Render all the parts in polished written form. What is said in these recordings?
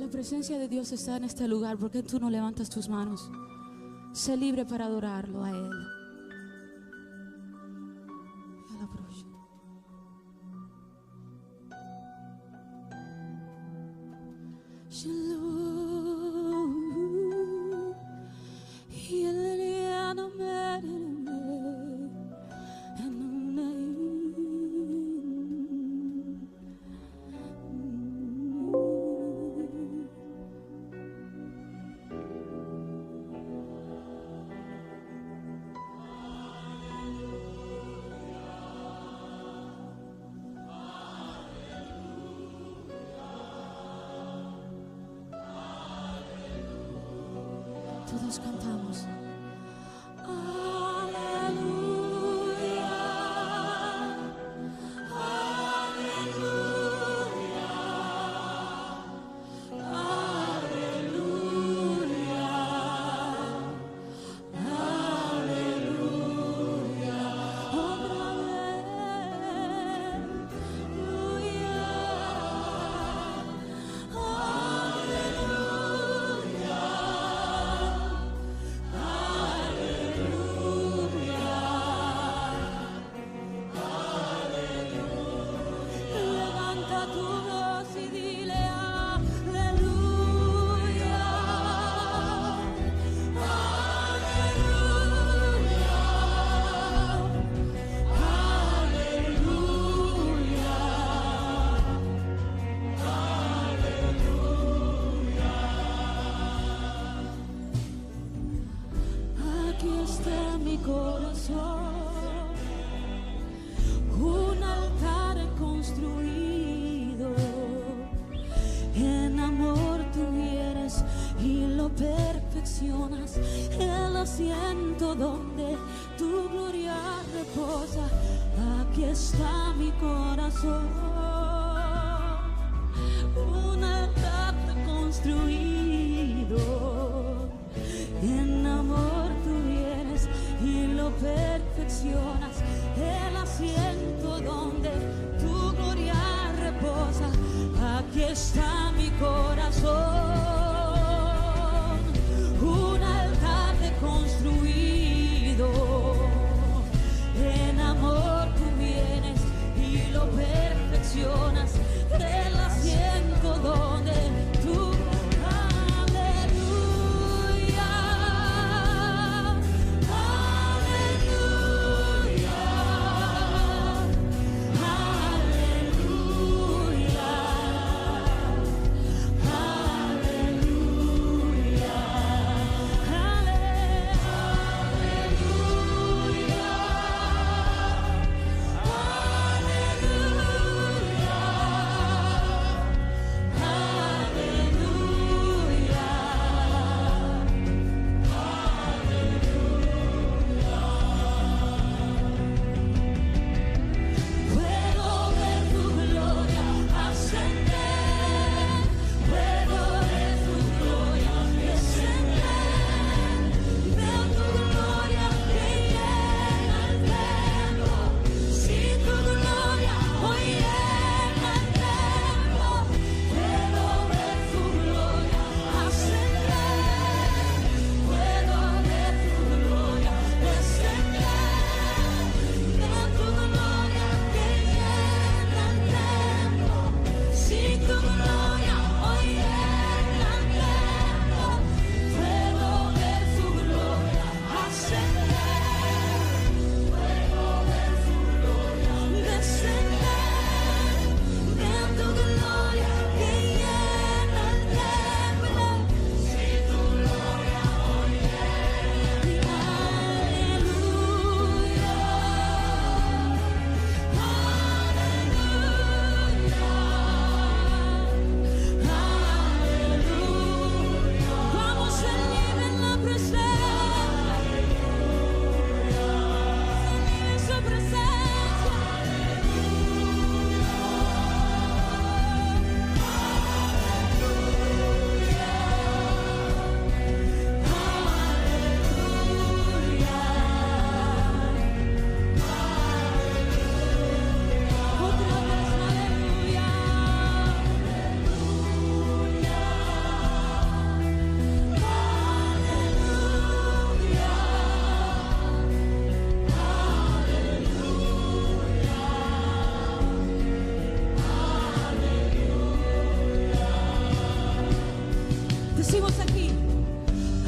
La presencia de Dios está en este lugar. ¿Por qué tú no levantas tus manos? Sé libre para adorarlo a Él. Todos cantamos. Un altar construido, en amor tú vienes y lo perfeccionas, el asiento donde tu gloria reposa. Aquí está mi corazón, un altar construido, en amor tú vienes y lo perfeccionas, el asiento donde tu gloria reposa. Aquí está mi corazón, un altar construido, en amor tú vienes y lo perfeccionas, el asiento donde tu gloria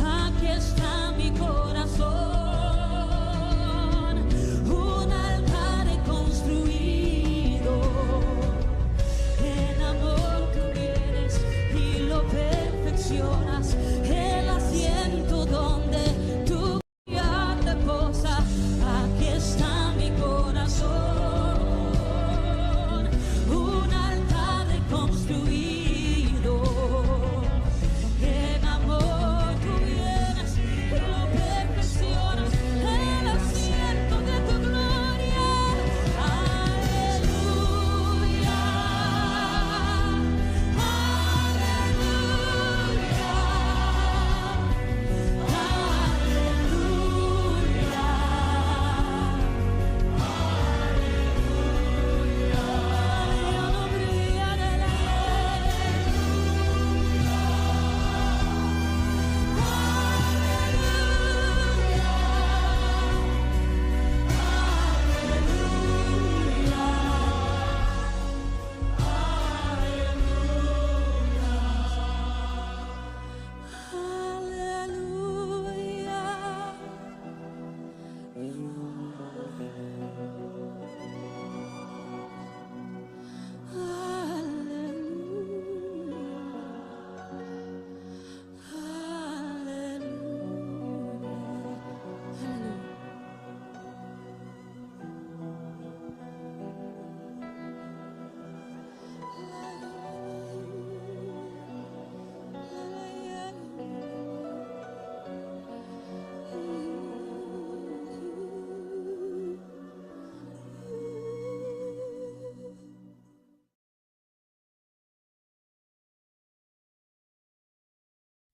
aquí está mi corazón, un altar he construido, en amor tú vienes y lo perfeccionas, el asiento donde tu gloria te posa, aquí está mi corazón, un altar he construido, en amor tú vienes y lo perfeccionas, el asiento de tu gloria. Aleluya,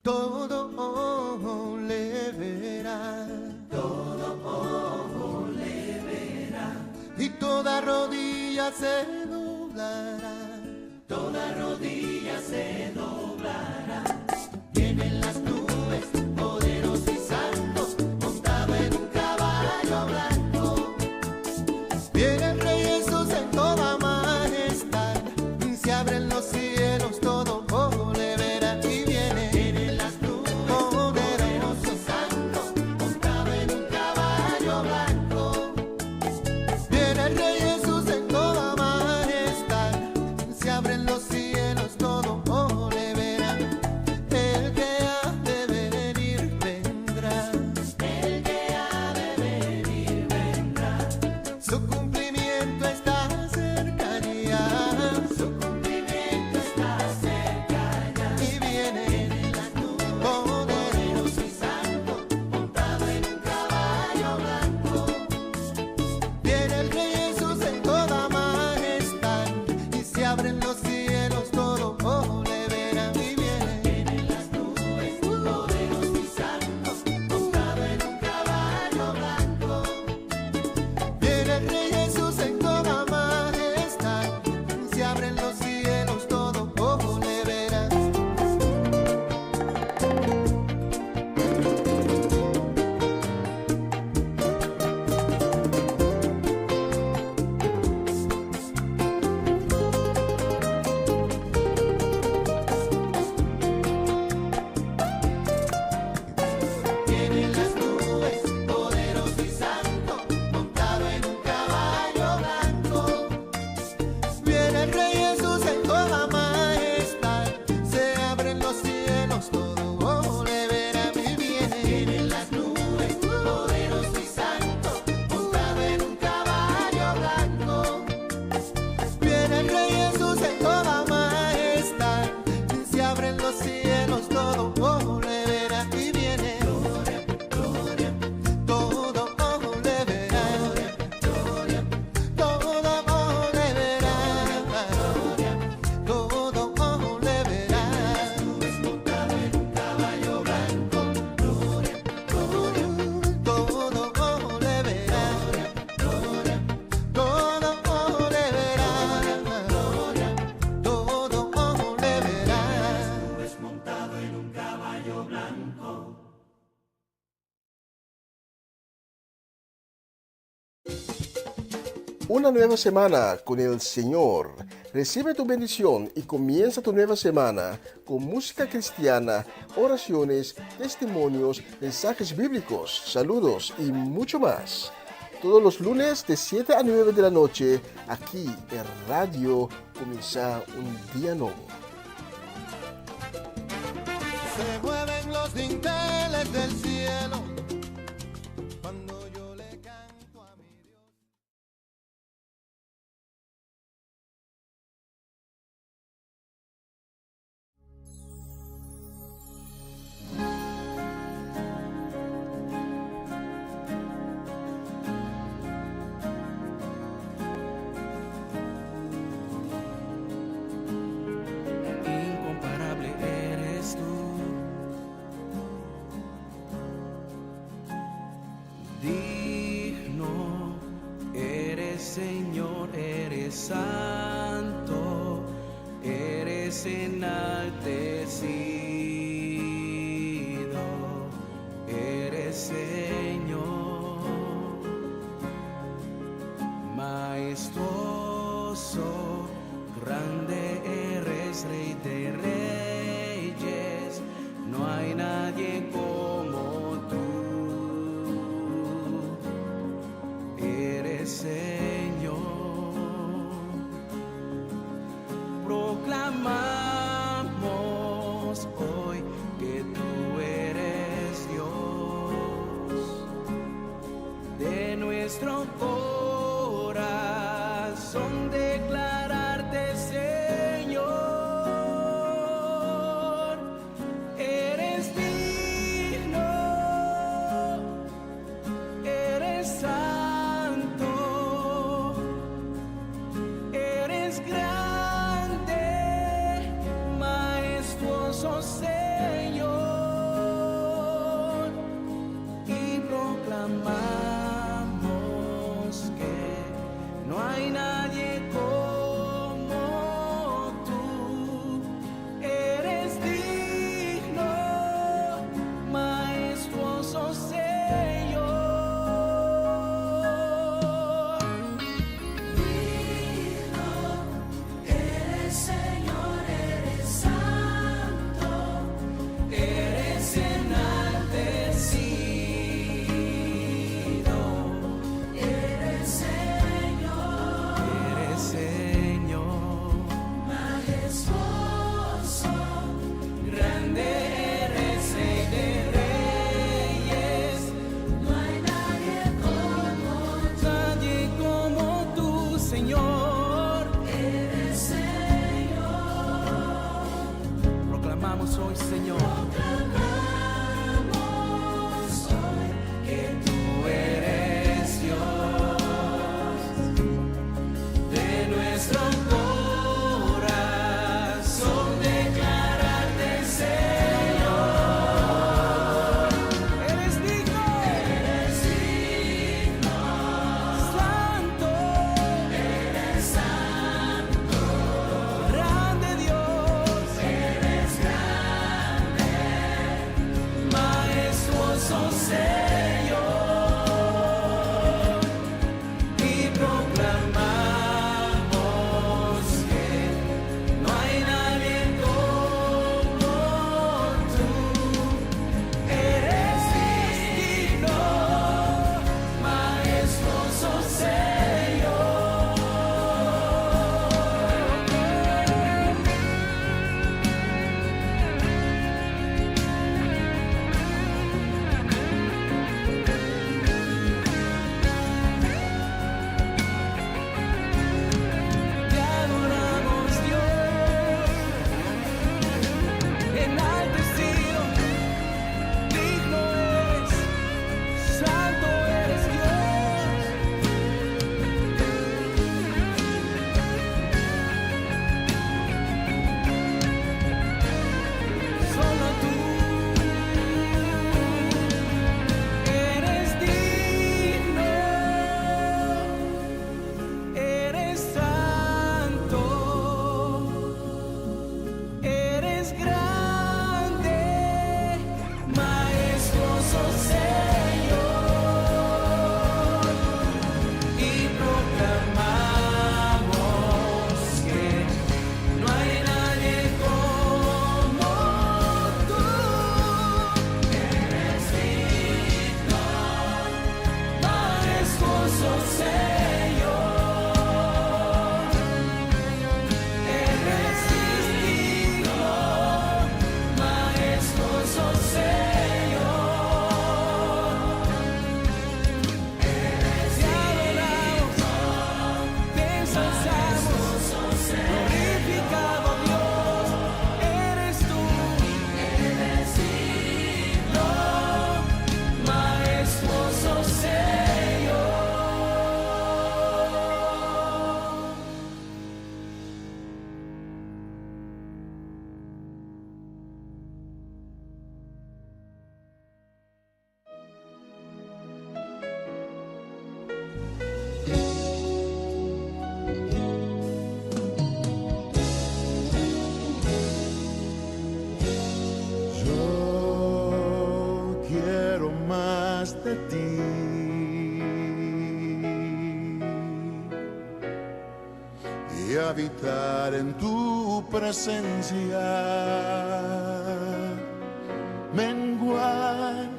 todo ojo le verá, y toda rodilla se doblará, Vienen las nubes, poderosos y santos, montado en un caballo blanco. Viene el Rey Jesús en toda majestad, se abren los cielos, todo ojo le verá, y vienen las nubes, poderosos y santos, montado en un caballo blanco. Viene el Rey Jesús en toda majestad, se abren los cielos, todo ojo le verá. El que ha de venir vendrá, el que ha de venir vendrá. Su cumplimiento está cerca ya, su cumplimiento está cerca ya. Y viene las nubes, poderoso y santo, montado en un caballo blanco. Viene el Rey Jesús en toda majestad, y se abren los cielos, todo ojo le verá. Y vienen las nubes, poderosos y santos, montado en un caballo blanco. Viene el Rey Jesús en toda majestad, se abren los cielos, todo ojo le verá. Vienen las nubes, poderoso y santo, montado en un caballo blanco. Viene el Rey Jesús en toda majestad, se abren los cielos, todo ojo le verá. Y vienen las nubes, poderoso y santo, montado en un caballo blanco. Viene el Rey Jesús en toda majestad, se abren los cielos, todo ojo le verá. Y viene todo ojo le verá, todo ojo le verá, todo ojo le verá. Montado en un caballo blanco, todo ojo le verá, todo ojo le verá, todo ojo le verá. Montado en un caballo blanco. Una nueva semana con el Señor. Recibe tu bendición y comienza tu nueva semana con música cristiana, oraciones, testimonios, mensajes bíblicos, saludos y mucho más. Todos los lunes de 7 a 9 de la noche, aquí en Radio Comienza un Día Nuevo. Se mueven los dinteles del cielo cuando yo le canto a mi Dios. Incomparable eres tú, digno eres Señor, eres santo, eres enaltecido, eres Señor, majestuoso, grande eres, Rey de reyes, no hay nadie como tú. Eres Señor. Proclamamos hoy que tú eres Dios. De nuestro corazón declararte, Señor, eres digno, eres santo, eres grande, majestuoso Señor, y proclamamos que no hay nadie como tú. Eres digno, majestuoso Señor. Eres Señor, eres santo, Eres enaltecido, eres Señor, eres Señor, majestuoso, grande eres, Rey de reyes, no hay nadie nadie como tú, Señor. eres Señor. Proclamamos hoy, Señor, Proclamamos hoy que tú eres Dios. De nuestro corazón declararte, Señor, eres digno, santo, grande Dios, majestuoso Señor, y proclamamos que no hay nadie como tú. Eres digno, majestuoso Señor. de ti. Y habitar en tu presencia, menguar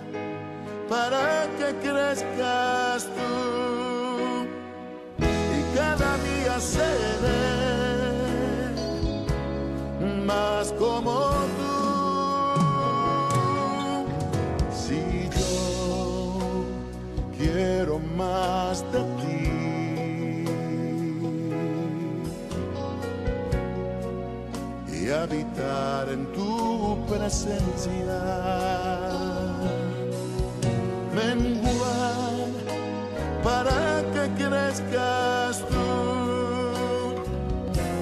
para que crezcas tú y cada día seré más como tú. Si yo quiero más de ti, y habitar en tu presencia, menguar para que crezcas tú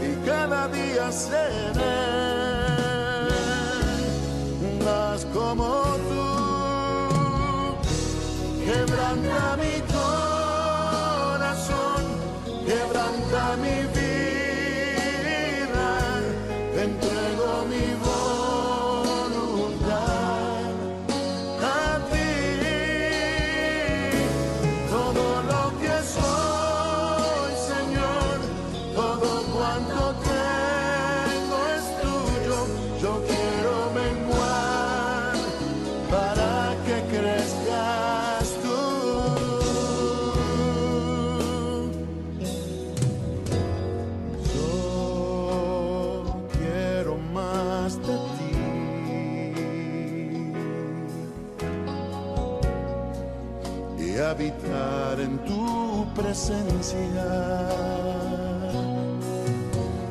y cada día seré más como tú. Quebranta mi corazón, quebranta mi vida, te entrego mi voluntad a ti. Todo lo que soy, Señor, todo cuanto tengo es tuyo. Yo quiero menguar para que crezcas tú. Yo quiero más de ti y habitar en tu presencia,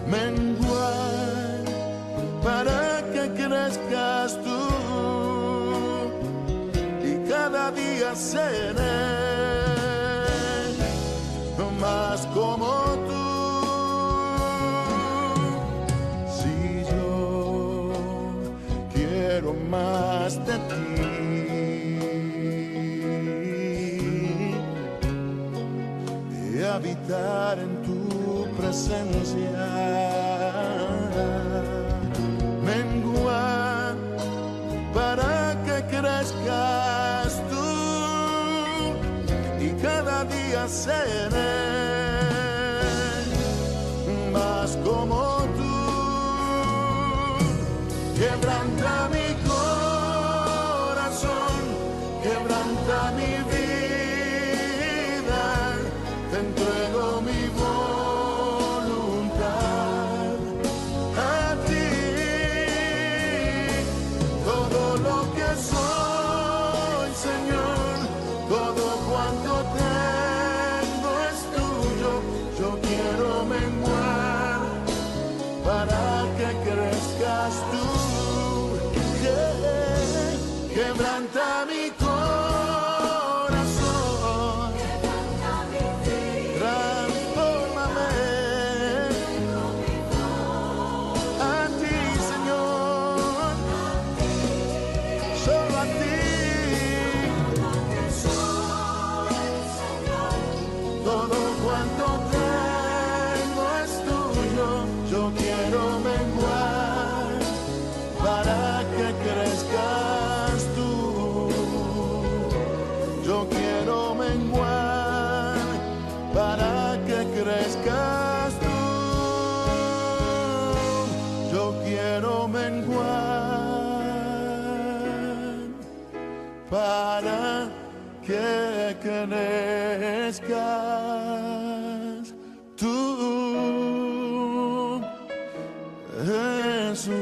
menguar para que crezcas tú y cada día seré más como tú. Si yo quiero más de ti y habitar en tu presencia, menguar para que crezcas tú y cada día seré más como tú. Quebranta mi corazón, quebranta mi vida, te entrego mi voluntad a ti. Todo lo que soy, Señor, todo cuanto tengo es tuyo. Yo quiero menguar para que crezcas tú. Quebranta mi corazón, transfórmame a ti, Señor, solo a ti. Todo cuanto tengo es tuyo. Yo quiero menguar para que crezcas tú. Yo quiero menguar para que crezcas tú. Yo quiero menguar para que crezcas tú, Jesús.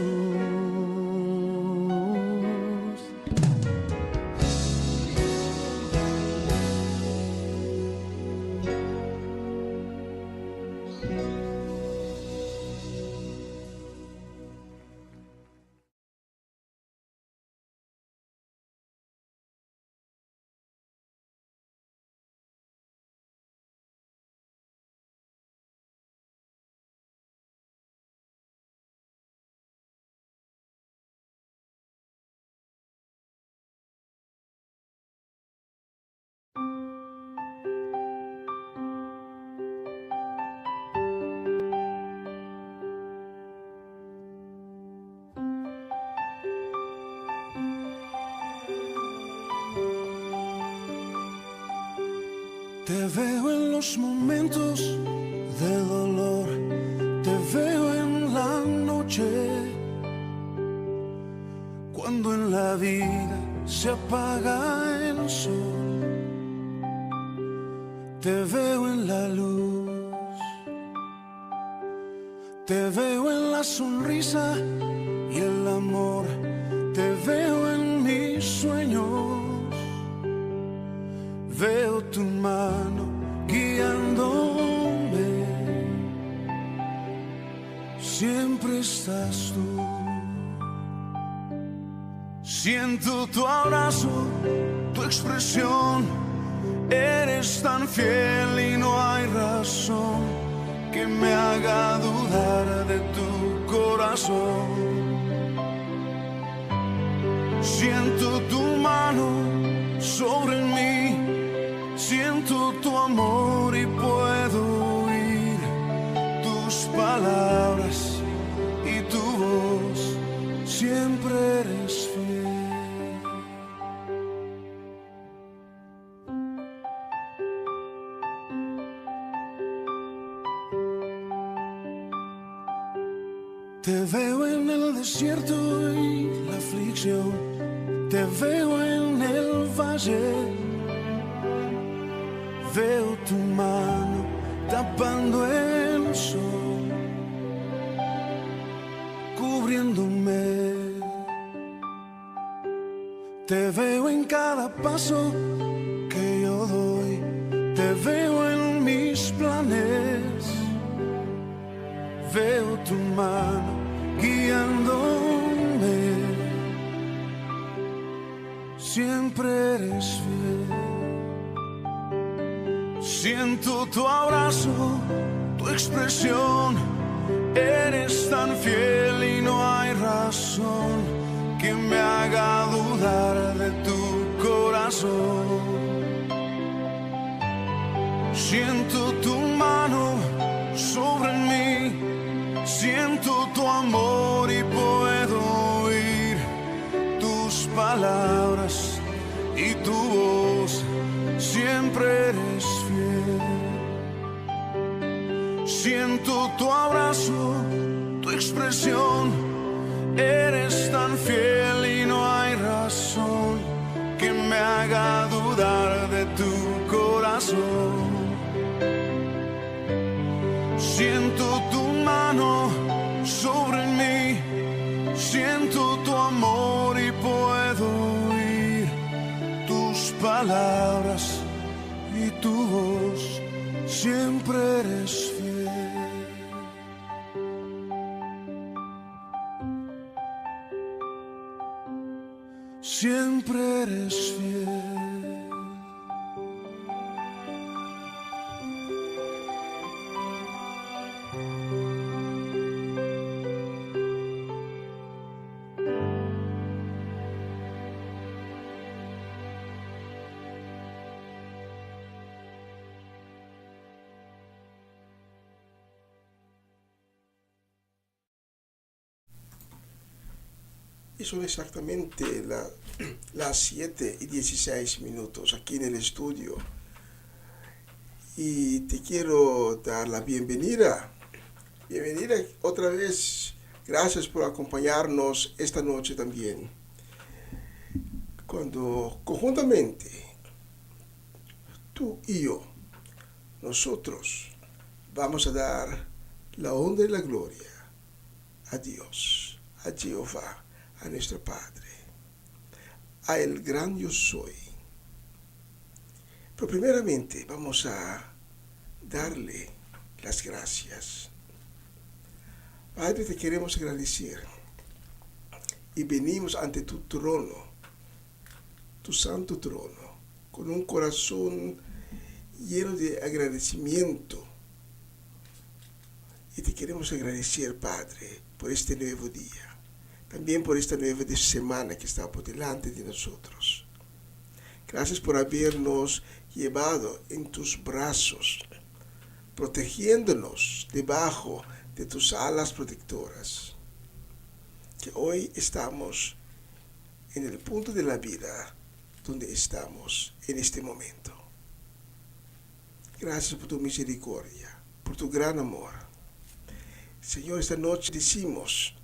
Te veo en los momentos de dolor, te veo en la noche, cuando en la vida se apaga el sol. Te veo en la luz, te veo en la sonrisa y el amor, te veo en mis sueños. Veo tu mano guiándome, siempre estás tú. Siento tu abrazo, tu expresión, eres tan fiel y no hay razón que me haga dudar de tu corazón. Siento tu mano sobre mí, siento tu amor y puedo oír tus palabras y tu voz, siempre eres fiel. Te veo en el desierto y la aflicción, te veo en el valle. Veo tu mano tapando el sol, cubriéndome. Te veo en cada paso que yo doy, te veo en mis planes. Veo tu mano guiándome, siempre eres fiel. Siento tu abrazo, tu expresión, eres tan fiel y no hay razón que me haga dudar de tu corazón. Siento tu mano sobre mí, siento tu amor y puedo oír tus palabras y tu voz, siempre eres fiel. Siento tu abrazo, tu expresión, eres tan fiel y no hay razón que me haga dudar de tu corazón. Siento tu mano sobre mí, siento tu amor y puedo oír tus palabras y tu voz, siempre eres fiel. Siempre eres fiel. Y son exactamente las 7:16 aquí en el estudio. Y te quiero dar la bienvenida. Bienvenida otra vez. Gracias por acompañarnos esta noche también. Cuando conjuntamente tú y yo, nosotros vamos a dar la honra y la gloria a Dios, a Jehová, a nuestro Padre, a el gran yo soy. Pero primeramente vamos a darle las gracias. Padre, te queremos agradecer y venimos ante tu trono, tu santo trono, con un corazón lleno de agradecimiento. Y te queremos agradecer, Padre, por este nuevo día. También por esta nueva semana que está por delante de nosotros. Gracias por habernos llevado en tus brazos, protegiéndonos debajo de tus alas protectoras. Que hoy estamos en el punto de la vida donde estamos en este momento. Gracias por tu misericordia, por tu gran amor. Señor, esta noche decimos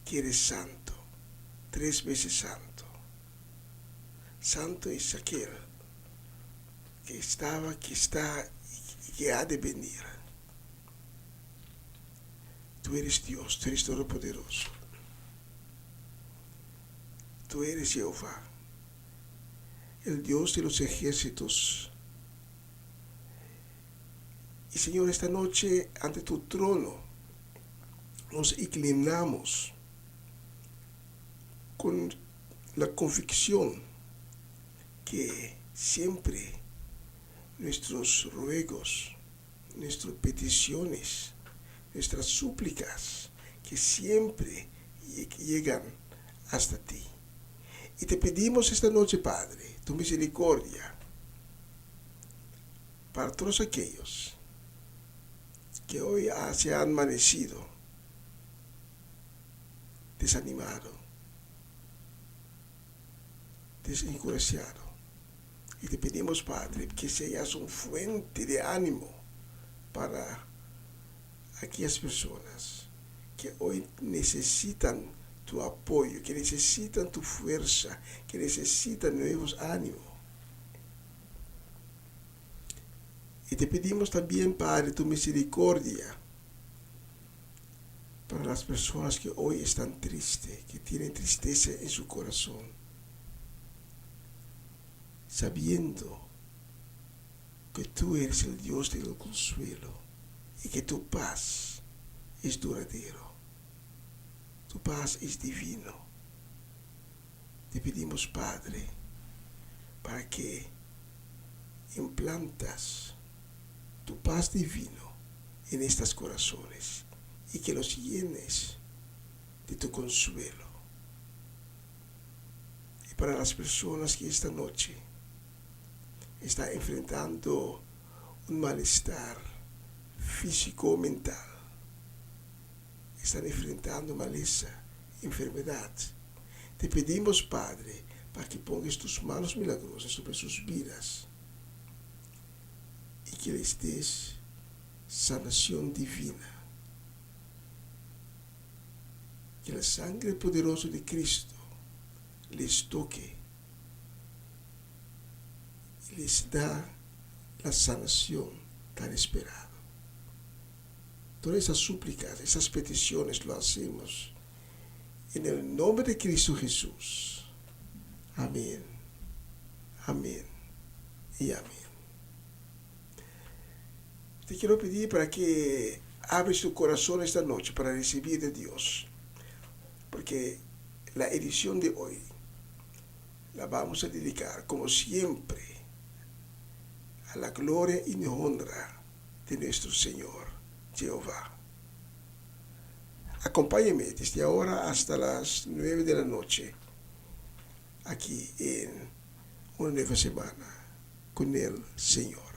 que eres santo, 3 veces santo. Santo es aquel que estaba, que está y que ha de venir. Tú eres Dios, tú eres todopoderoso. Tú eres Jehová, el Dios de los ejércitos. Y Señor, esta noche ante tu trono nos inclinamos con la convicción que siempre nuestros ruegos, nuestras peticiones, nuestras súplicas, que siempre llegan hasta ti. Y te pedimos esta noche, Padre, tu misericordia para todos aquellos que hoy se han amanecido desanimado, desencorajado. Y te pedimos, Padre, que seas una fuente de ánimo para aquellas personas que hoy necesitan tu apoyo, que necesitan tu fuerza, que necesitan nuevos ánimos. Y te pedimos también, Padre, tu misericordia para las personas que hoy están tristes, que tienen tristeza en su corazón, sabiendo que tú eres el Dios del consuelo y que tu paz es duradero, tu paz es divino. Te pedimos, Padre, para que implantas tu paz divino en estos corazones y que los llenes de tu consuelo. Y para las personas que esta noche están enfrentando un malestar físico o mental, están enfrentando maleza, enfermedad, te pedimos, Padre, para que pongas tus manos milagrosas sobre sus vidas y que les des sanación divina. Que la sangre poderosa de Cristo les toque y les da la sanación tan esperada. Todas esas súplicas, esas peticiones lo hacemos en el nombre de Cristo Jesús. Amén, amén y amén. Te quiero pedir para que abres tu corazón esta noche para recibir de Dios, porque la edición de hoy la vamos a dedicar, como siempre, a la gloria y honra de nuestro Señor Jehová. Acompáñeme desde ahora hasta las 9 de la noche, aquí en una nueva semana con el Señor.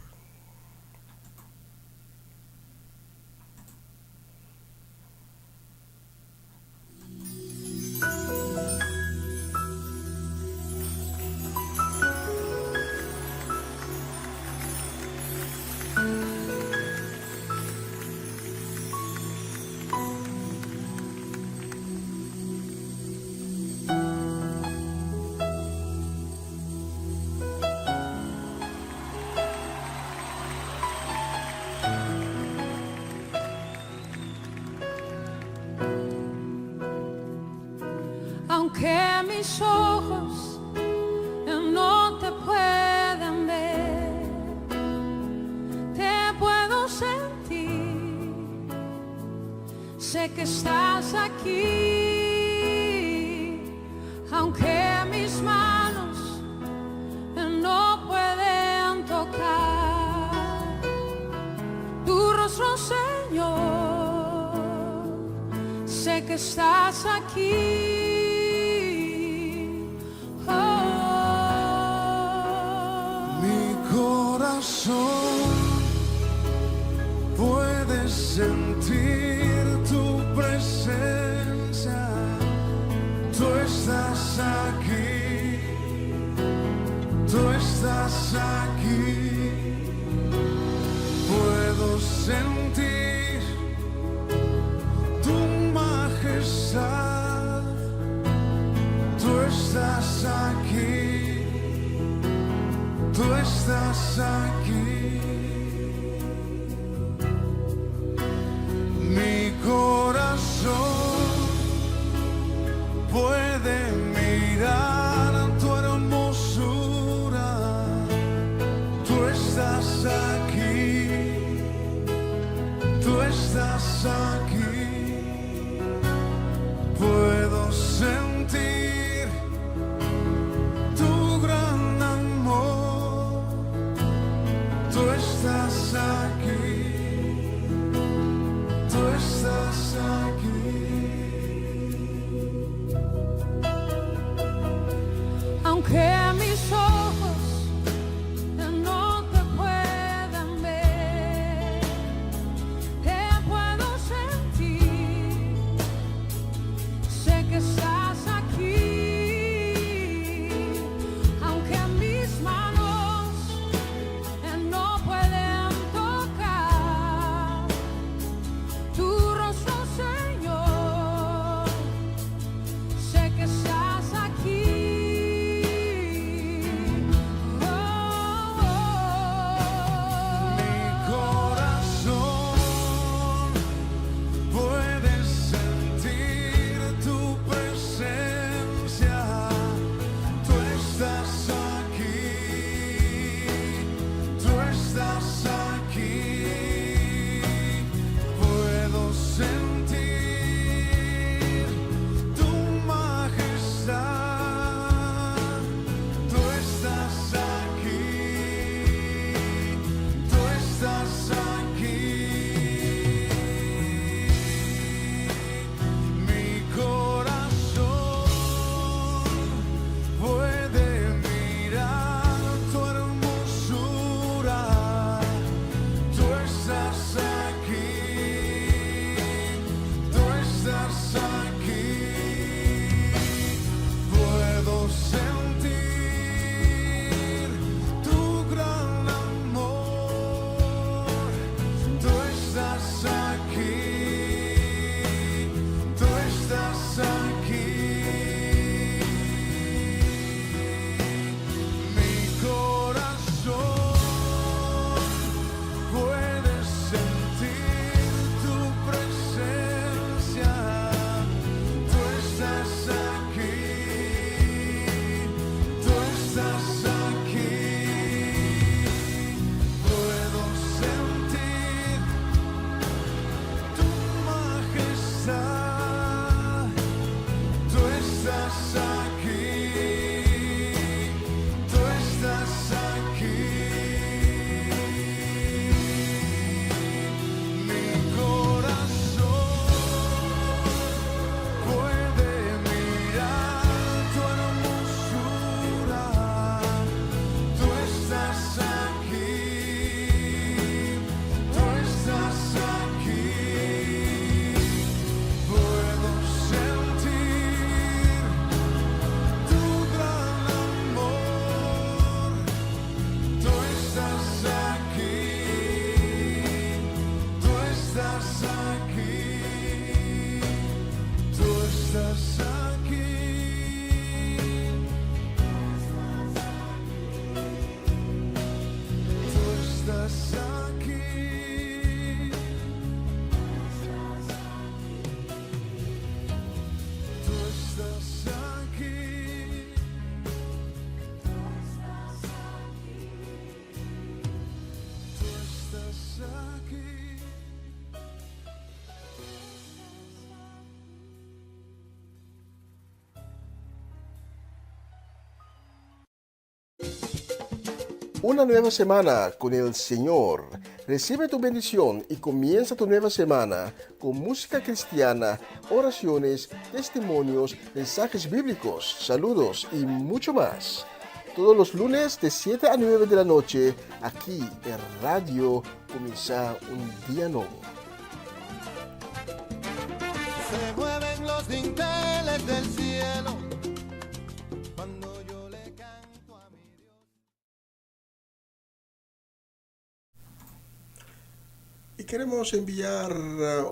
Aunque mis ojos no te puedan ver, te puedo sentir. Sé que estás aquí, aunque mis manos no pueden tocar tu rostro, Señor. Sé que estás aquí. Puedes sentir tu presencia, tú estás aquí, tú estás aquí. puedo sentir tu majestad. Tú estás aquí, tú estás aquí. Mi corazón puede mirar tu hermosura. Tú estás aquí, tú estás aquí. Puedo sentir tu gran amor. Tú estás aquí, tú estás aquí. Aunque mis ojos no te puedan ver, te puedo sentir. Sé que estás aquí. Aunque mis manos no pueden tocar tu rostro, Señor. Sé que estás aquí. Mi corazón puede sentir tu presencia. Tú estás aquí, tú estás aquí. Puedo sentir tu majestad. Tú estás aquí, tú estás aquí. Mi corazón puede mirar tu hermosura. Tú estás aquí, tú estás aquí. Puedo sentir tu gran amor. Tú estás aquí, tú estás aquí. Mi corazón puede sentir tu presencia. Tú estás aquí, tú estás aquí. Puedo sentir tu majestad. Tú estás aquí, tú estás aquí. Mi corazón puede mirar tu hermosura. Tú estás aquí, tú estás aquí. Puedo sentir tu gran amor. Tú estás aquí, tú estás aquí. Tú estás aquí. Tú estás aquí. Tú estás aquí. Tú estás aquí. Una nueva semana con el Señor. Recibe tu bendición y comienza tu nueva semana con música cristiana, oraciones, testimonios, mensajes bíblicos, saludos y mucho más. Todos los lunes de 7 a 9 de la noche, aquí en Radio Comienza un Día Nuevo. Se mueven los dinteles del cielo cuando yo le canto a mi Dios. Y queremos enviar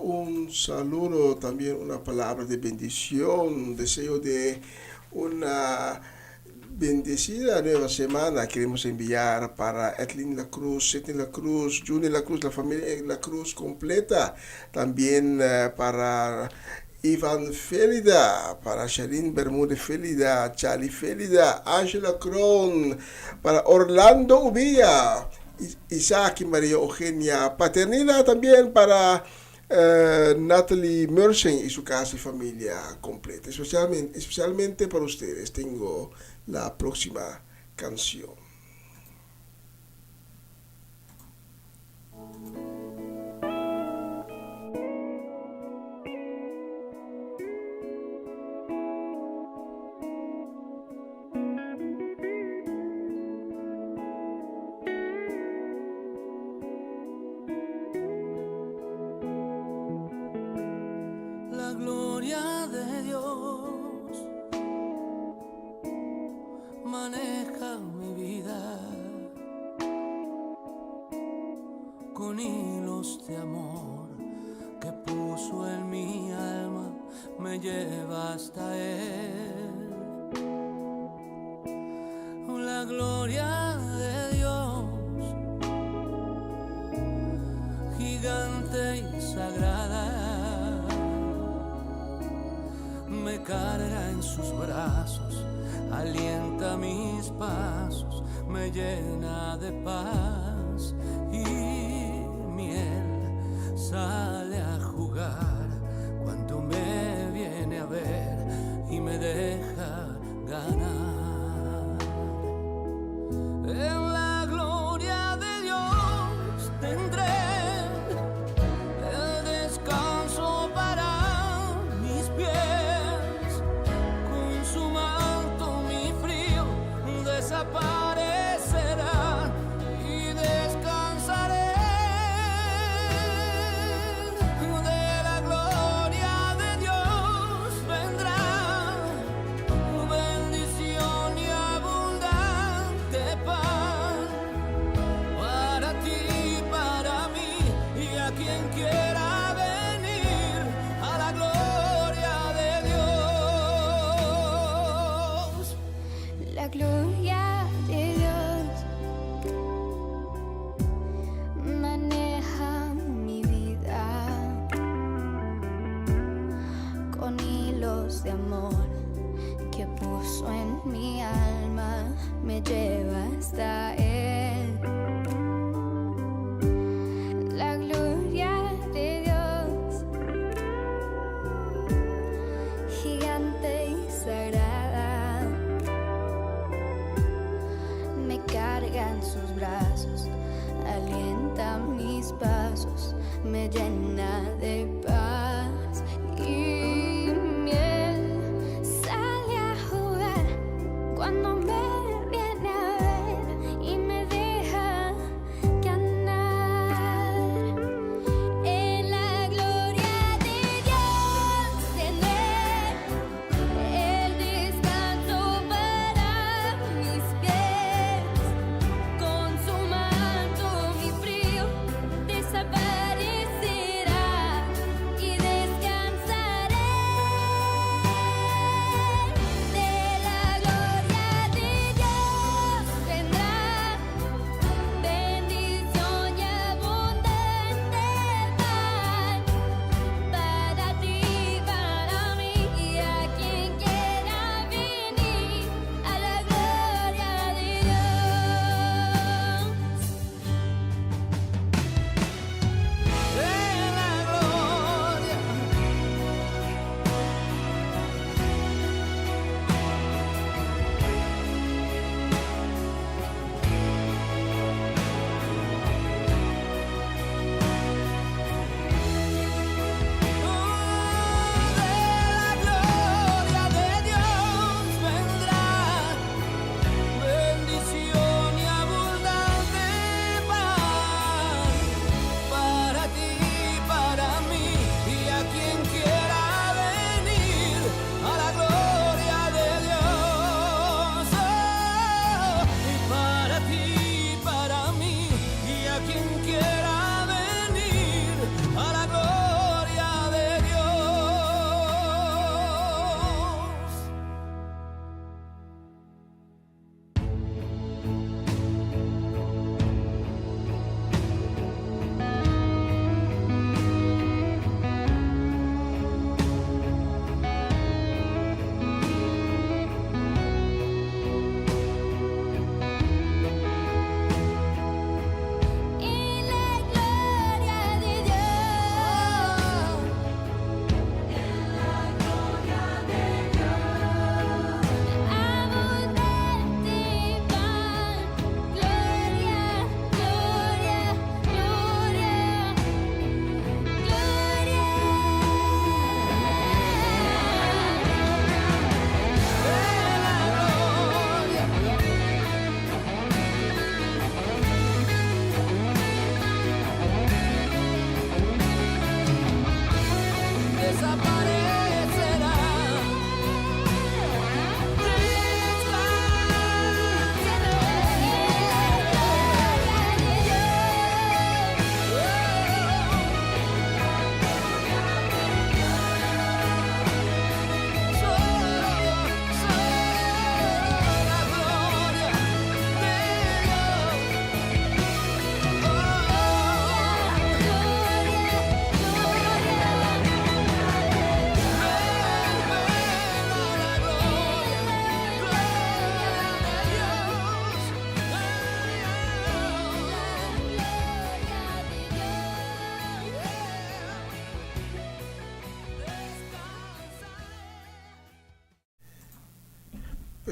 un saludo, también una palabra de bendición, deseo de una bendecida nueva semana. Queremos enviar para Edlin La Cruz, Sidney La Cruz, Junior La Cruz, la familia La Cruz completa. También para Ivan Félida, para Sharin Bermúdez Félida, Charlie Félida, Angela Cron, para Orlando Ubilla, Isaac y María Eugenia Paternina, también para Natalie Mersen y su casa y familia completa. Especialmente para ustedes tengo la próxima canción. La gloria de Dios maneja mi vida con hilos de amor que puso en mi alma, me lleva hasta Él. La gloria de Dios, gigante y sagrada, me carga en sus brazos, alienta mis pasos, me llena de paz y miel, sale a jugar cuando me viene a ver y me deja ganar. En la gloria de Dios tendré el descanso para mis pies, con su manto mi frío desaparecerá y descansaré. De la gloria de Dios vendrá bendición y abundante pan para ti, para mí y a quien quiera venir a la gloria de Dios. La gloria de Dios maneja mi vida con hilos de amor que puso en mi alma, me lleva hasta Él. La gloria de Dios, gigante y sagrada, me carga en sus brazos, alienta mis pasos, me llena de paz y miel, sale a jugar cuando me viene a ver y me deja ganar. En la gloria de Dios tendré el descanso para mis pies, con su manto mi frío desaparecerá y descansaré.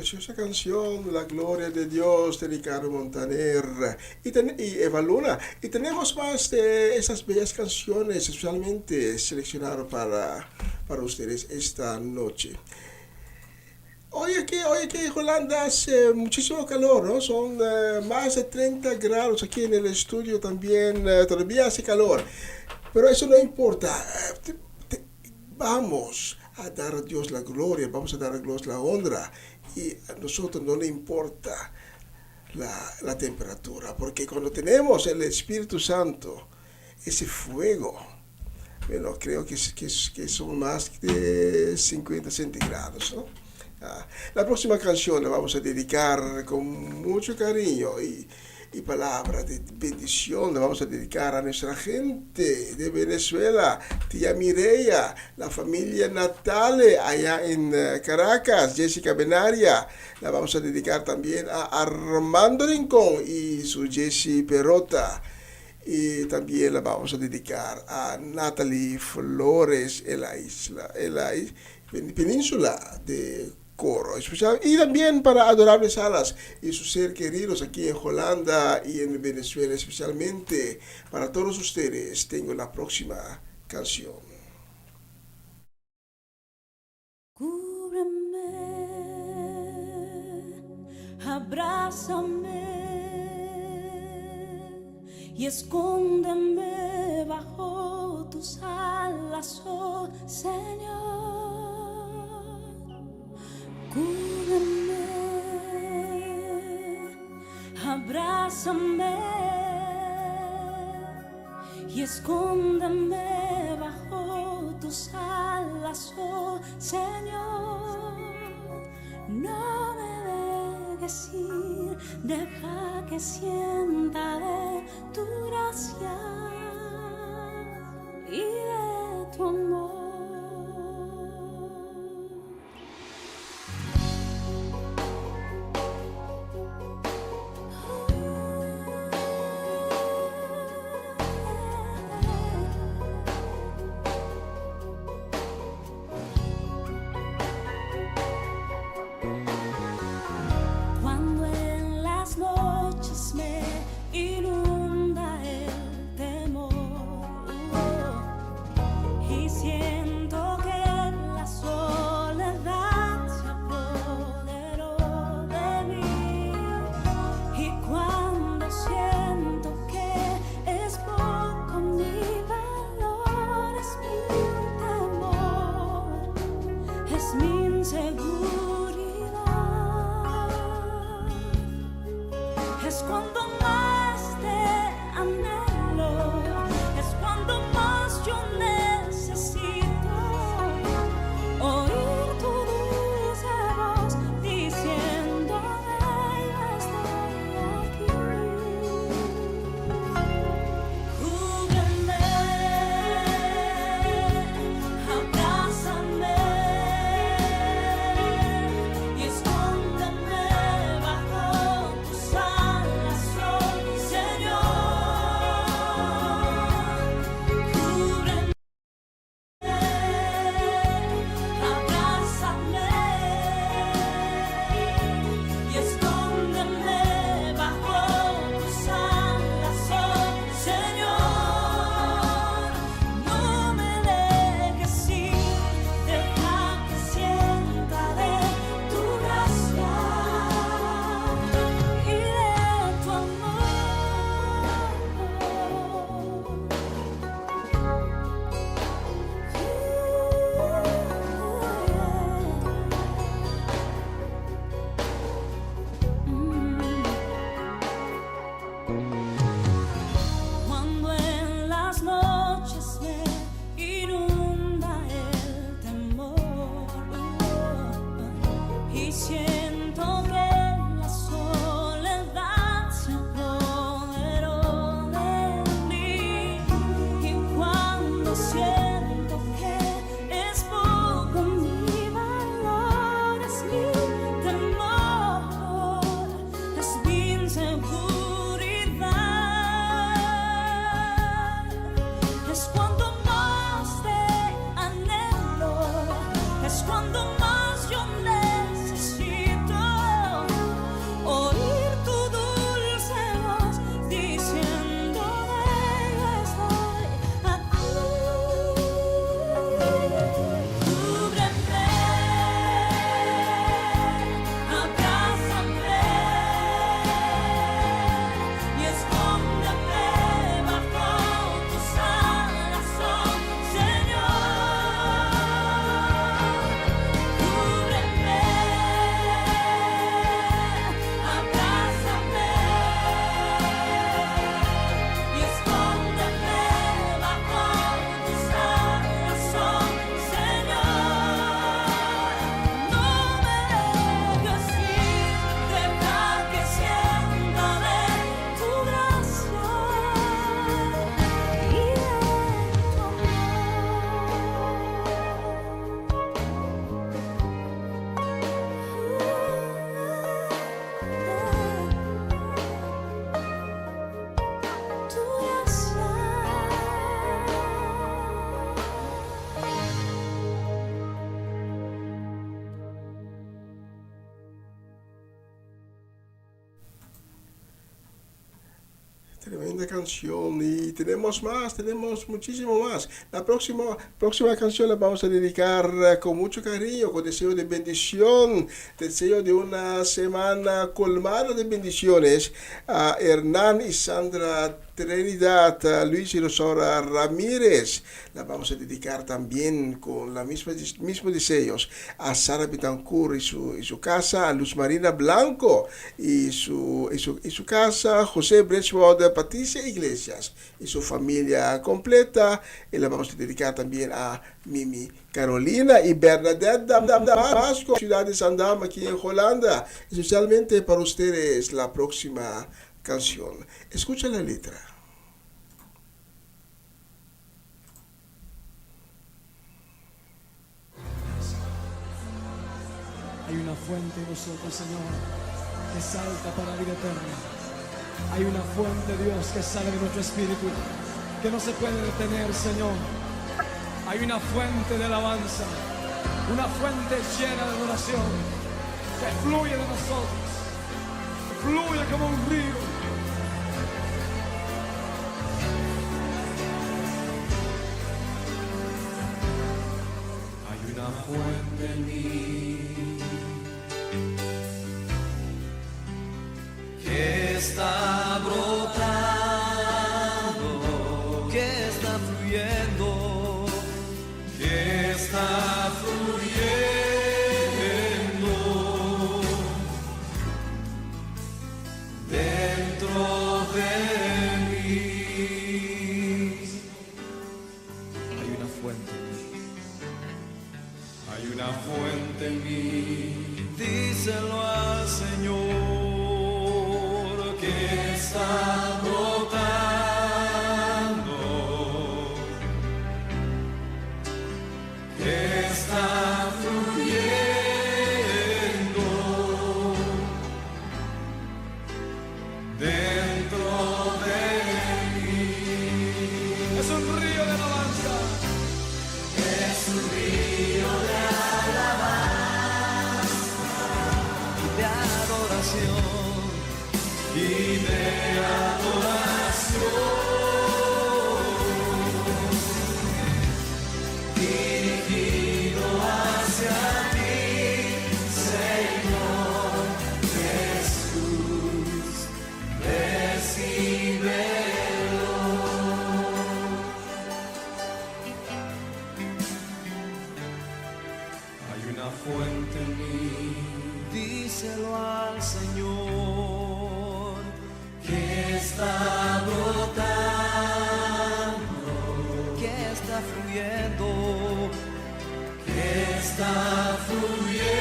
preciosa canción, La Gloria de Dios, de Ricardo Montaner y Eva Luna. Y tenemos más de esas bellas canciones, especialmente seleccionadas para ustedes esta noche. Hoy aquí en Holanda hace muchísimo calor, ¿no? Son más de 30 grados aquí en el estudio también, todavía hace calor. Pero eso no importa. Vamos a dar a Dios la gloria, vamos a dar a Dios la honra. Y a nosotros no le importa la temperatura, porque cuando tenemos el Espíritu Santo, ese fuego, bueno, creo que son más de 50 centígrados, ¿no? La próxima canción la vamos a dedicar con mucho cariño y palabra de bendición. La vamos a dedicar a nuestra gente de Venezuela, tía Mireya, la familia Natale allá en Caracas, Jessica Benaria. La vamos a dedicar también a Armando Rincón y su Jessie Perota. Y también la vamos a dedicar a Natalie Flores en la península de Coro, especial, y también para Adorables Alas y sus seres queridos aquí en Holanda y en Venezuela, especialmente para todos ustedes. Tengo la próxima canción. Cúbreme, abrázame y escóndeme bajo tus alas, oh Señor. Cúbreme, abrázame y escóndeme bajo tus alas, oh Señor. No me dejes ir, deja que sienta de tu gracia y de tu amor. Y escóndeme bajo tus alas, oh Tremenda canción, y tenemos más, tenemos muchísimo más. La próxima canción la vamos a dedicar con mucho cariño, con deseo de bendición, deseo de una semana colmada de bendiciones a Hernán y Sandra Trinidad, a Luis y Rosaura Ramírez. La vamos a dedicar también con los mismos deseos a Sara Betancourt y su casa, a Luz Marina Blanco y su casa, José Brechwood, Patricia Iglesias y su familia completa. Y la vamos a dedicar también a Mimi Carolina y Bernadette Damasco, ciudad de Zandam, aquí en Holanda. Especialmente para ustedes la próxima canción. Escucha la letra. Hay una fuente en nosotros, Señor, que salta para la vida eterna. Hay una fuente, Dios, que sale de nuestro espíritu, que no se puede detener, Señor. Hay una fuente de alabanza, una fuente llena de adoración, que fluye de nosotros, fluye como un río. Hay una fuente en mí que está brotando, que está fluyendo, que está fluyendo dentro de mí. Hay una fuente en mí. Hay una fuente en mí, díselo al Señor, que está brotando, que está fluyendo dentro de mí. Es un río de alabanza. Es un río de adoración y de adoración, dirigido hacia ti, Señor Jesús, recíbelo. Hay una fuente en mí, díselo al Señor, que está brotando, que está fluyendo, que está fluyendo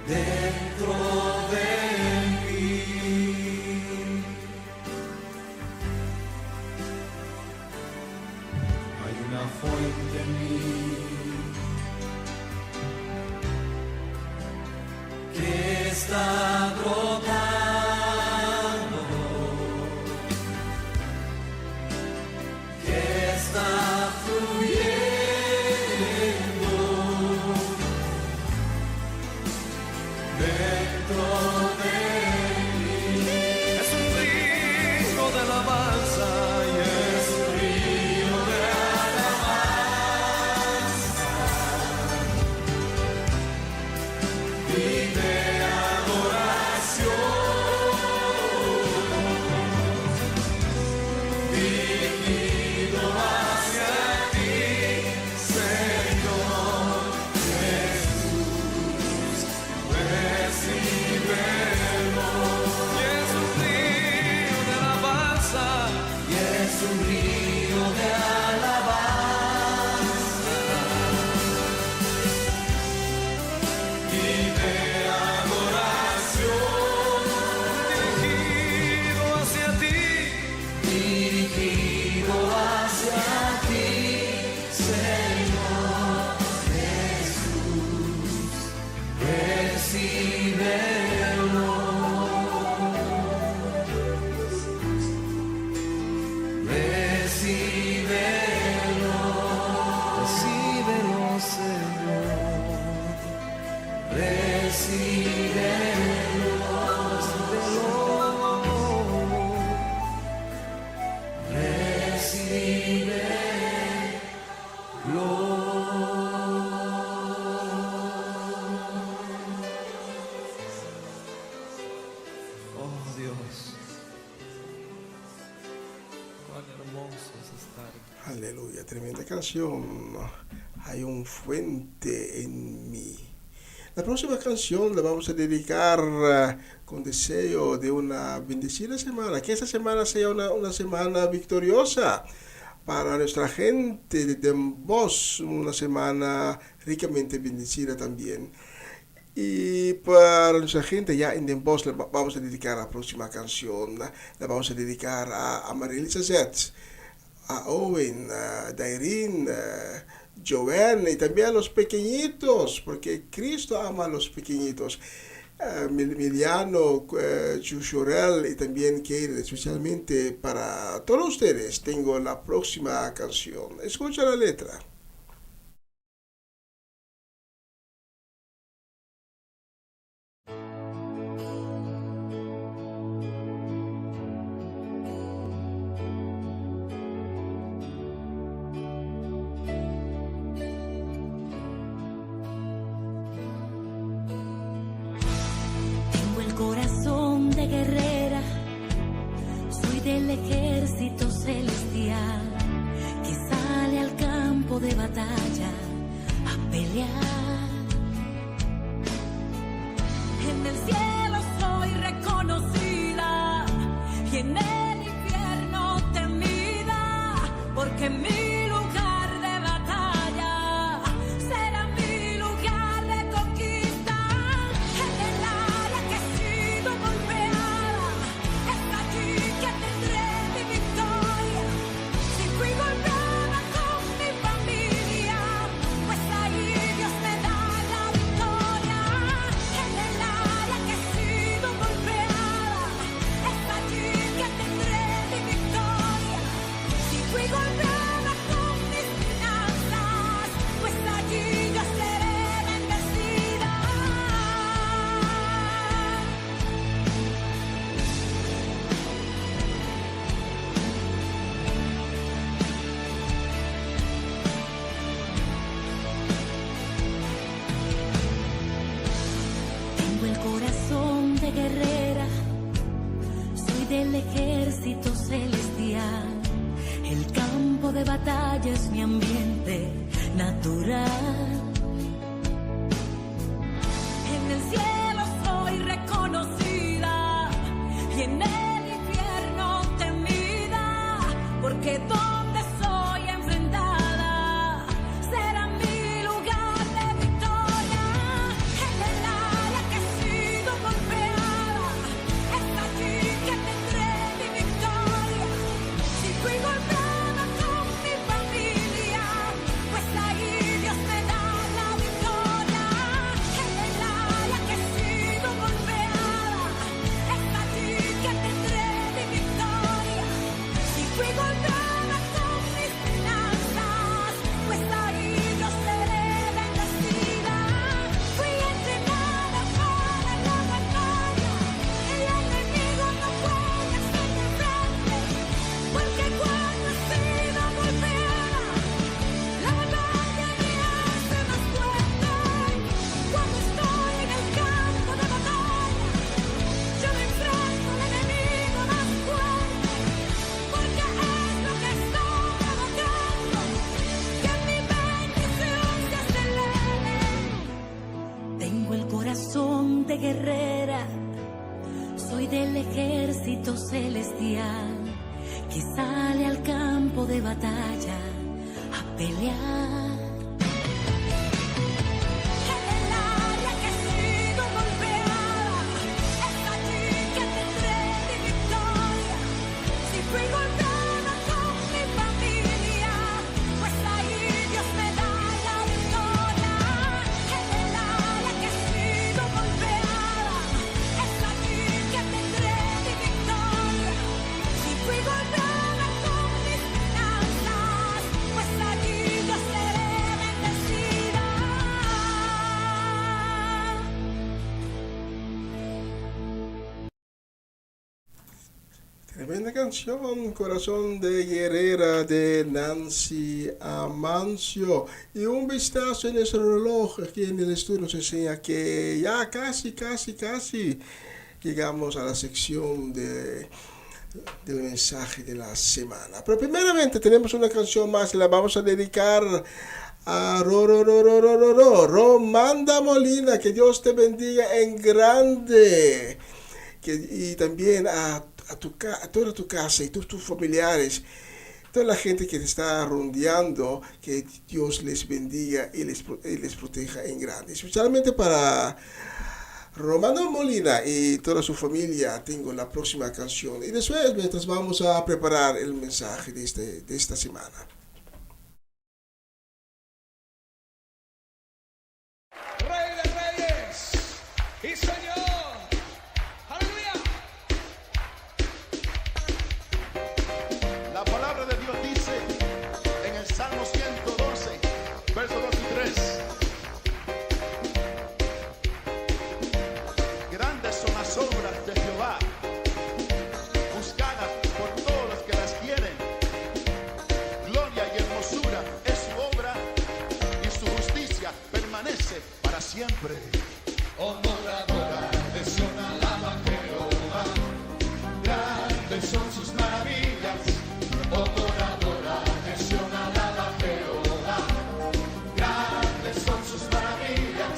dentro de mí. Hay una fuente en mí que está brotando, que está fluyendo dentro de mí. Es un río de alabanza y es un río de alabanza y de adoración, dirigido hacia ti, Señor Jesús, recíbelo. Y es un río de alabanza, y es un río de alabanza y de adoración, dirigido hacia ti, Señor Jesús, recíbelo, recíbelo, recíbelo, Señor, recíbelo. Aleluya, tremenda canción. Hay un fuente en mí. La próxima canción la vamos a dedicar con deseo de una bendecida semana. Que esta semana sea una semana victoriosa para nuestra gente de Dembos. Una semana ricamente bendecida también. Y para nuestra gente ya en Dembos vamos a dedicar la próxima canción. La vamos a dedicar a Marilisa Zets, a Owen, a Dairin, Joanne y también a los pequeñitos, porque Cristo ama a los pequeñitos. Emiliano, Chuchurel y también Keir, especialmente para todos ustedes, tengo la próxima canción. Escucha la letra. Tengo el corazón de guerrera, soy del ejército celestial que sale al campo de batalla a pelear. En el cielo soy reconocida y en el infierno temida, porque mi lugar de batalla será mi lugar de conquista. En el área que he sido golpeada, es allí que tendré mi victoria. Si fui golpeada con mi familia, pues ahí Dios me da la victoria. En el área que he sido golpeada, es allí que tendré mi victoria. Si fui golpeada con mis finanzas, pues allí yo seré bendecida. Tengo el corazón de guerrera, soy del ejército celestial. El campo de batalla es mi ambiente natural. En el cielo soy reconocida y en el infierno temida, porque donde soy enfrentada será mi lugar de victoria. En el área que he sido golpeada, es allí que tendré mi victoria. Si fui golpeada con mi familia, pues ahí Dios me da la victoria. En el área que he sido golpeada, es allí que tendré mi victoria. Si fui golpeada con mis finanzas, pues ahí yo seré bendecida. Fui entrenada para la batalla, el enemigo no puede hacerme frente, porque cuando he sido golpeada, la batalla me hace más fuerte. Cuando estoy en el campo de batalla, yo me enfrento al enemigo más fuerte, porque es lo que está provocando que mi bendición se acelere. Tengo el corazón de guerrera, soy del ejército celestial que sale al campo de batalla a pelear. En el área que he sido golpeada, es allí que tendré mi victoria. Si fui golpeada con mi familia, pues ahí Dios me da la victoria. En el área que he sido golpeada, es allí que tendré mi victoria. Si fui golpeada con mis finanzas, pues allí yo seré bendecida. Tremenda canción, Corazón de Guerrera de Nancy Amancio. Y un vistazo en nuestro reloj aquí en el estudio nos enseña que ya casi llegamos a la sección de del mensaje de la semana. Pero primeramente tenemos una canción más que la vamos a dedicar a Romanda Molina. Que Dios te bendiga en grande. Y también a toda tu casa y tus familiares, toda la gente que te está rondeando, que Dios les bendiga y les proteja en grande. Especialmente para Romano Molina y toda su familia, tengo la próxima canción. Y después, mientras vamos a preparar el mensaje de esta semana. Rey de Reyes y Señor, aleluya. La palabra de Dios dice en el Salmo 112, versos 2 y 3. Grandes son las obras de Jehová, buscadas por todos los que las quieren. Gloria y hermosura es su obra, y su justicia permanece para siempre. Honor, adoración, alaba a Jehová. Grandes son sus maravillas. Honor, adoración, alaba a Jehová. Grandes son sus maravillas.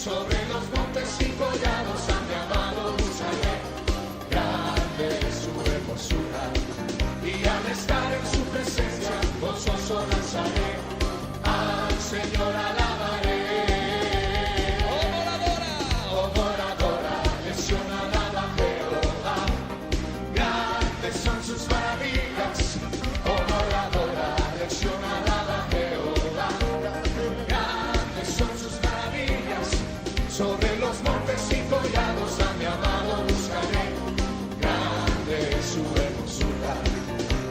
Sobre los montes y collados a mi amado buscaré. Grande es su hermosura, y al estar en su presencia gozoso danzaré. Al Señor alabaré. Honor, adoración, alaba a Jehová. Grandes son sus maravillas. Honor, adoración, alaba a Jehová. Grandes son sus maravillas. Sobre los montes y collados a mi amado buscaré. Grande es su hermosura,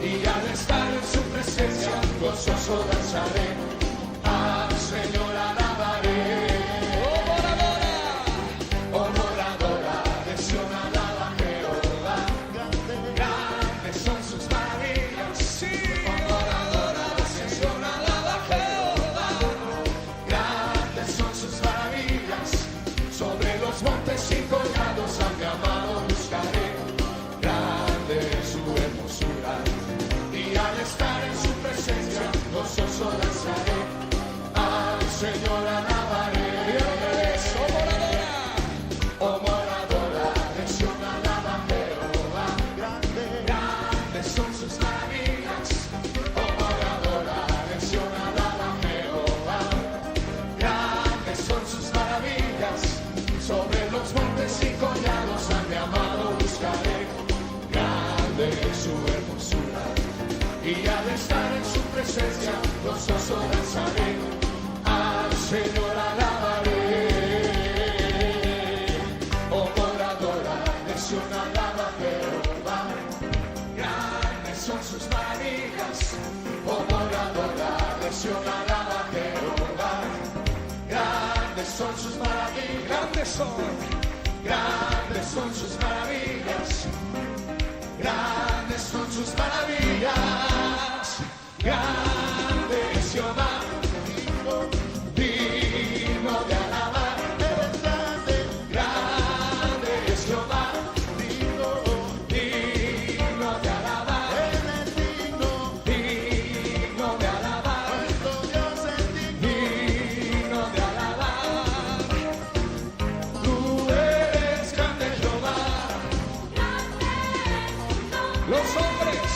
y al estar en su presencia gozoso danzaré. Al Señor alabaré. Honor, adoración, alaba a Jehová. Grandes son sus maravillas. Honor, adoración, alaba a Jehová. Grandes son sus maravillas. Sobre los montes y collados a mi amado buscaré. Grande es su hermosura, y al estar en su presencia gozoso danzaré. Al Señor alabaré. Honor, adoración, alaba a Jehová. Grandes son sus maravillas. Honor, adoración, alaba a Jehová. Grandes son sus maravillas. Sobre los montes y collados a mi amado buscaré. Grande es su hermosura, y al estar en su presencia gozoso danzaré. Al Señor alabaré. Honor, adoración, alaba a Jehová. Grandes son sus maravillas. Honor, adoración, alaba a Jehová. Grandes son sus maravillas. Grandes son sus maravillas. Grandes son sus maravillas. Grande es Jehová, digno de alabar. Grande es Jehová, digno de alabar. Digno de alabar. Digno de alabar. Tú eres grande, Jehová. Los hombres,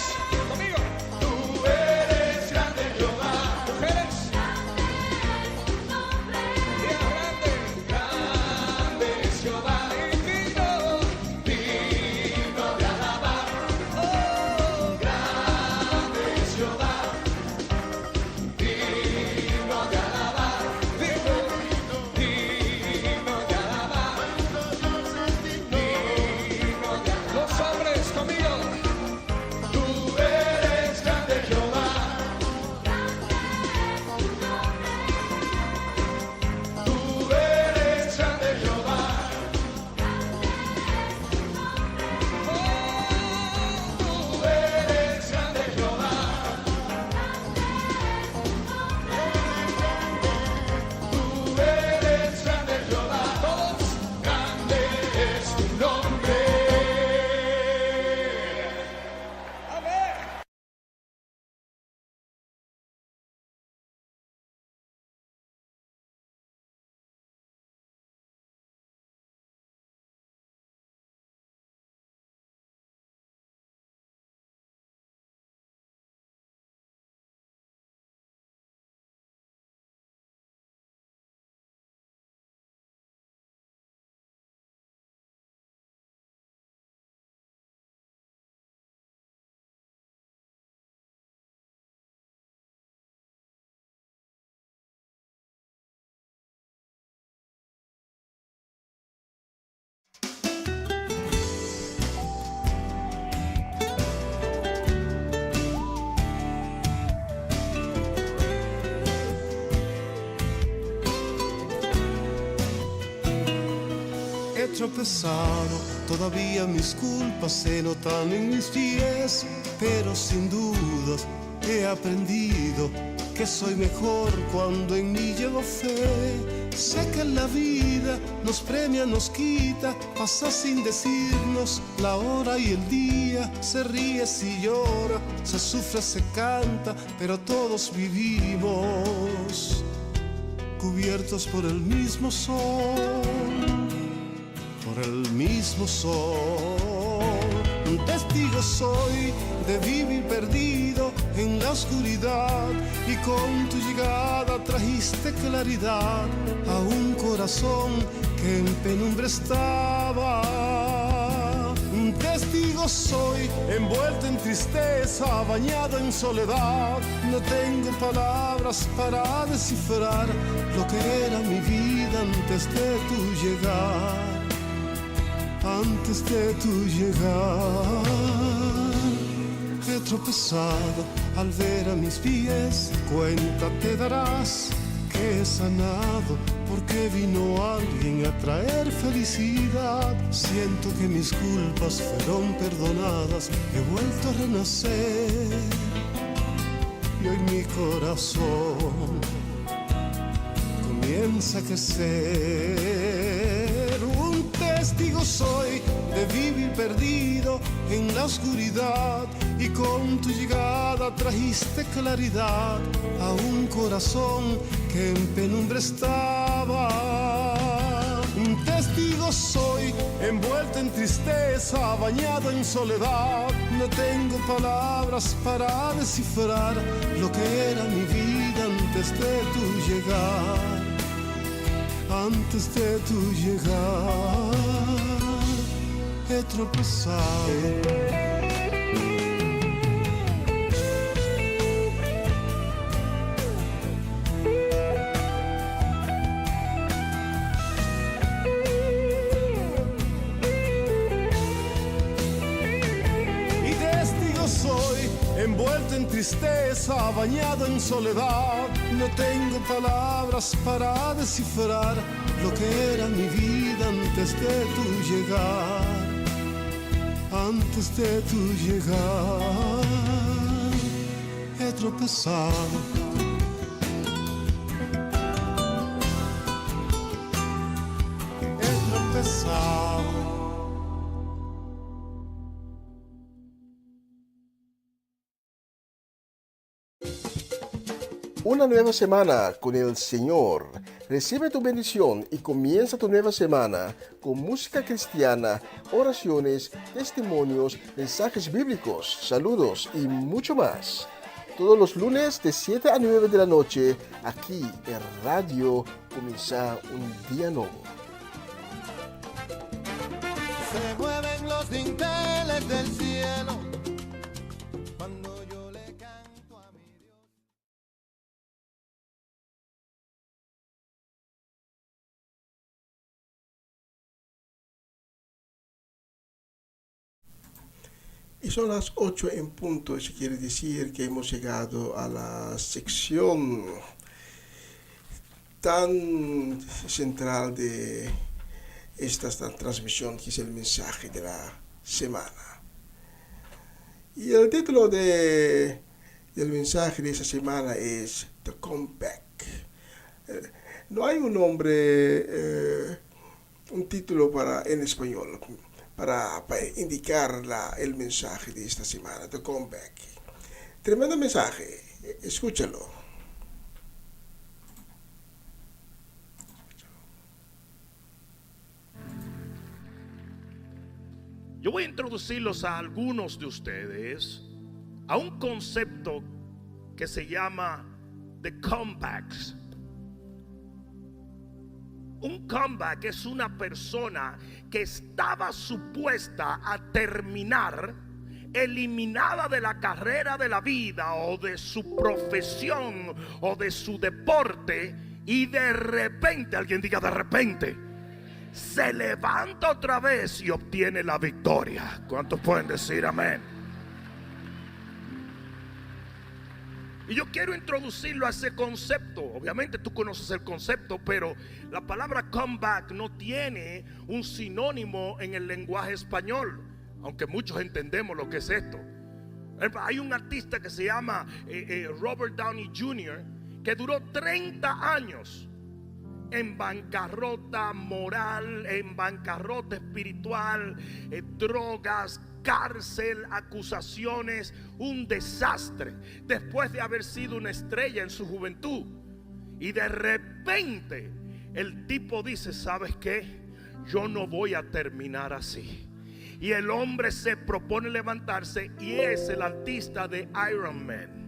conmigo. Tú eres grande. he tropezado, todavía mis culpas se notan en mis pies, pero sin dudas he aprendido que soy mejor cuando en mí llevo fe. Sé que la vida nos premia, nos quita, pasa sin decirnos la hora y el día, se ríe, se llora, se sufre, se canta, pero todos vivimos cubiertos por el mismo sol, por el mismo sol. Un testigo soy de vivir perdido en la oscuridad, y con tu llegada trajiste claridad a un corazón que en penumbra estaba. Un testigo soy envuelto en tristeza, bañado en soledad. No tengo palabras para descifrar lo que era mi vida antes de tu llegar. Antes de tu llegar, he tropezado al ver a mis pies. Cuenta te darás que he sanado, porque vino alguien a traer felicidad. Siento que mis culpas fueron perdonadas, he vuelto a renacer, y hoy mi corazón comienza a crecer. Testigo soy de vivir perdido en la oscuridad, y con tu llegada trajiste claridad a un corazón que en penumbra estaba. Un testigo soy envuelto en tristeza, bañado en soledad. No tengo palabras para descifrar lo que era mi vida antes de tu llegar. Antes de tu llegar, he tropezado. Envuelto en tristeza, bañado en soledad. No tengo palabras para descifrar lo que era mi vida antes de tu llegar. Antes de tu llegar, he tropezado. He tropezado. Una nueva semana con el Señor. Recibe tu bendición y comienza tu nueva semana con música cristiana, oraciones, testimonios, mensajes bíblicos, saludos y mucho más. Todos los lunes de 7 a 9 de la noche, aquí en Radio Comienza un Día Nuevo. Se mueven los dinteles del cielo cuando yo le canto a mi Dios. Y son las 8 en punto, eso quiere decir que hemos llegado a la sección tan central de esta transmisión, que es el mensaje de la semana. Y el título del mensaje de esta semana es The Comeback. No hay un nombre, un título en español para indicar el mensaje de esta semana, The Comeback. Tremendo mensaje, escúchalo. Yo voy a introducirlos a algunos de ustedes a un concepto que se llama The Comebacks. Un comeback es una persona que estaba supuesta a terminar, eliminada de la carrera de la vida o de su profesión o de su deporte, y de repente, alguien diga de repente, se levanta otra vez y obtiene la victoria. ¿Cuántos pueden decir amén? Y yo quiero introducirlo a ese concepto. Obviamente tú conoces el concepto, pero la palabra comeback no tiene un sinónimo en el lenguaje español, aunque muchos entendemos lo que es esto. Hay un artista que se llama Robert Downey Jr., que duró 30 años en bancarrota moral, en bancarrota espiritual, drogas, cárcel, acusaciones, un desastre, después de haber sido una estrella en su juventud. Y de repente el tipo dice: ¿sabes qué? Yo no voy a terminar así. Y el hombre se propone levantarse y es el artista de Iron Man.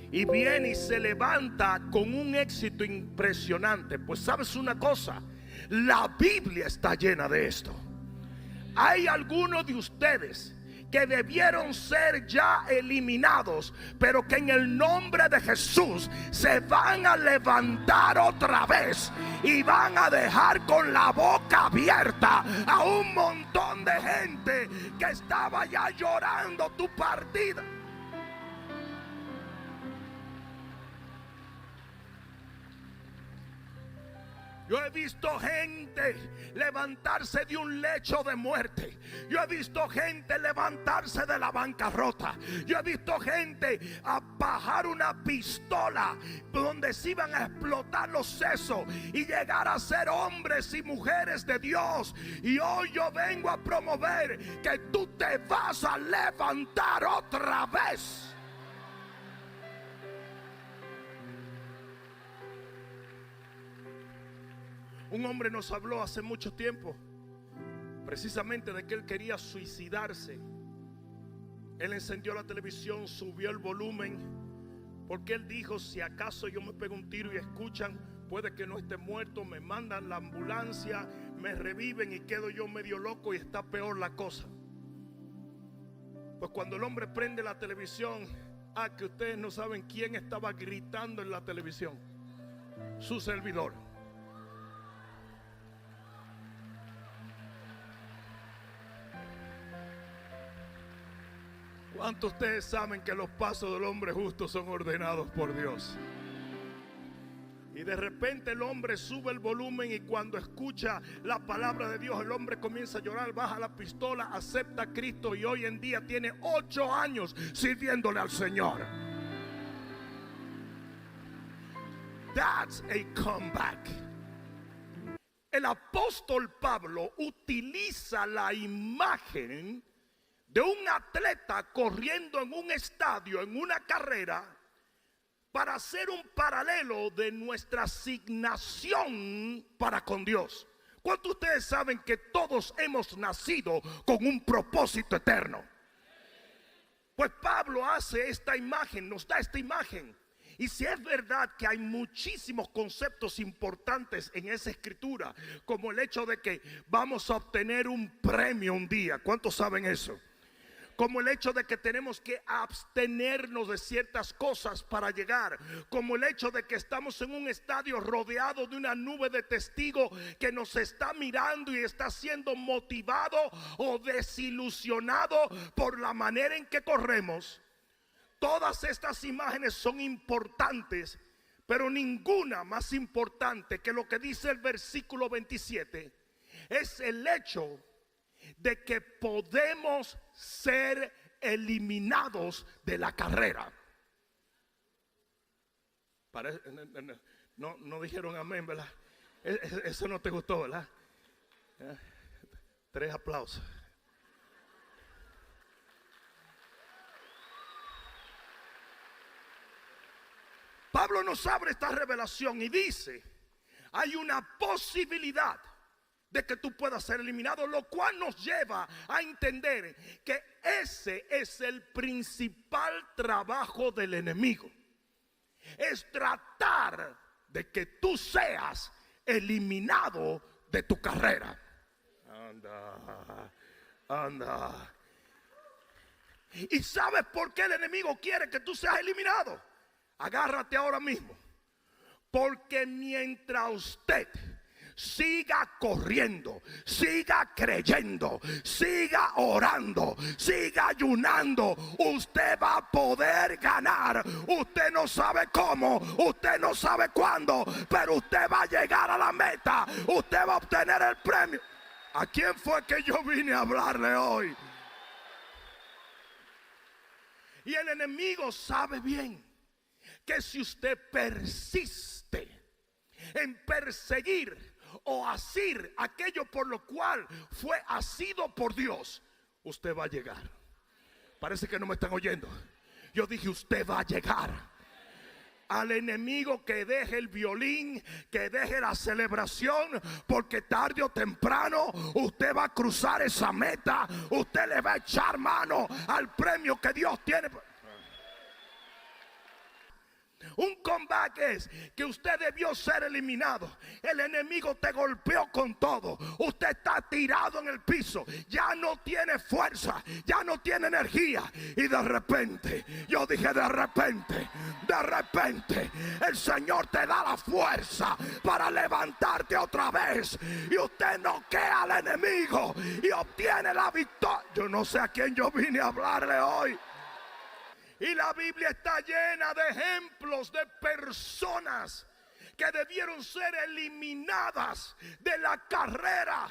Y viene y se levanta con un éxito impresionante. Pues sabes una cosa, la Biblia está llena de esto. Hay algunos de ustedes que debieron ser ya eliminados, pero que en el nombre de Jesús se van a levantar otra vez y van a dejar con la boca abierta a un montón de gente que estaba ya llorando tu partida. Yo he visto gente levantarse de un lecho de muerte. Yo he visto gente levantarse de la bancarrota. Yo he visto gente a bajar una pistola donde se iban a explotar los sesos y llegar a ser hombres y mujeres de Dios. Y hoy yo vengo a promover que tú te vas a levantar otra vez. Un hombre nos habló hace mucho tiempo precisamente de que él quería suicidarse. Él encendió la televisión, subió el volumen, porque él dijo: si acaso yo me pego un tiro y escuchan, puede que no esté muerto, me mandan la ambulancia, me reviven y quedo yo medio loco y está peor la cosa. Pues cuando el hombre prende la televisión, que ustedes no saben quién estaba gritando en la televisión: su servidor. ¿Cuántos de ustedes saben que los pasos del hombre justo son ordenados por Dios? Y de repente el hombre sube el volumen y cuando escucha la palabra de Dios, el hombre comienza a llorar, baja la pistola, acepta a Cristo y hoy en día tiene 8 años sirviéndole al Señor. That's a comeback. El apóstol Pablo utiliza la imagen de un atleta corriendo en un estadio, en una carrera, para hacer un paralelo de nuestra asignación para con Dios. ¿Cuántos de ustedes saben que todos hemos nacido con un propósito eterno? Pues Pablo hace esta imagen, nos da esta imagen. Y si es verdad que hay muchísimos conceptos importantes en esa escritura, como el hecho de que vamos a obtener un premio un día. ¿Cuántos saben eso? Como el hecho de que tenemos que abstenernos de ciertas cosas para llegar, como el hecho de que estamos en un estadio rodeado de una nube de testigos que nos está mirando y está siendo motivado o desilusionado por la manera en que corremos. Todas estas imágenes son importantes, pero ninguna más importante que lo que dice el versículo 27 es el hecho de que podemos ser eliminados de la carrera. No dijeron amén, ¿verdad? Eso no te gustó, ¿verdad? 3 aplausos. Pablo nos abre esta revelación y dice: hay una posibilidad de que tú puedas ser eliminado, lo cual nos lleva a entender que ese es el principal trabajo del enemigo. Es tratar de que tú seas eliminado de tu carrera. Anda. ¿Y sabes por qué el enemigo quiere que tú seas eliminado? Agárrate ahora mismo. Porque mientras usted siga corriendo, siga creyendo, siga orando, siga ayunando. Usted va a poder ganar. Usted no sabe cómo, usted no sabe cuándo, pero usted va a llegar a la meta. Usted va a obtener el premio. ¿A quién fue que yo vine a hablarle hoy? Y el enemigo sabe bien que si usted persiste en perseguir o asir aquello por lo cual fue asido por Dios, usted va a llegar. Parece que no me están oyendo. Yo dije, usted va a llegar. Al enemigo que deje el violín, que deje la celebración, porque tarde o temprano usted va a cruzar esa meta. Usted le va a echar mano al premio que Dios tiene. Un comeback es que usted debió ser eliminado. El enemigo te golpeó con todo. Usted está tirado en el piso. Ya no tiene fuerza. Ya no tiene energía. Y de repente, yo dije de repente, el Señor te da la fuerza para levantarte otra vez. Y usted noquea al enemigo y obtiene la victoria. Yo no sé a quién yo vine a hablarle hoy. Y la Biblia está llena de ejemplos de personas que debieron ser eliminadas de la carrera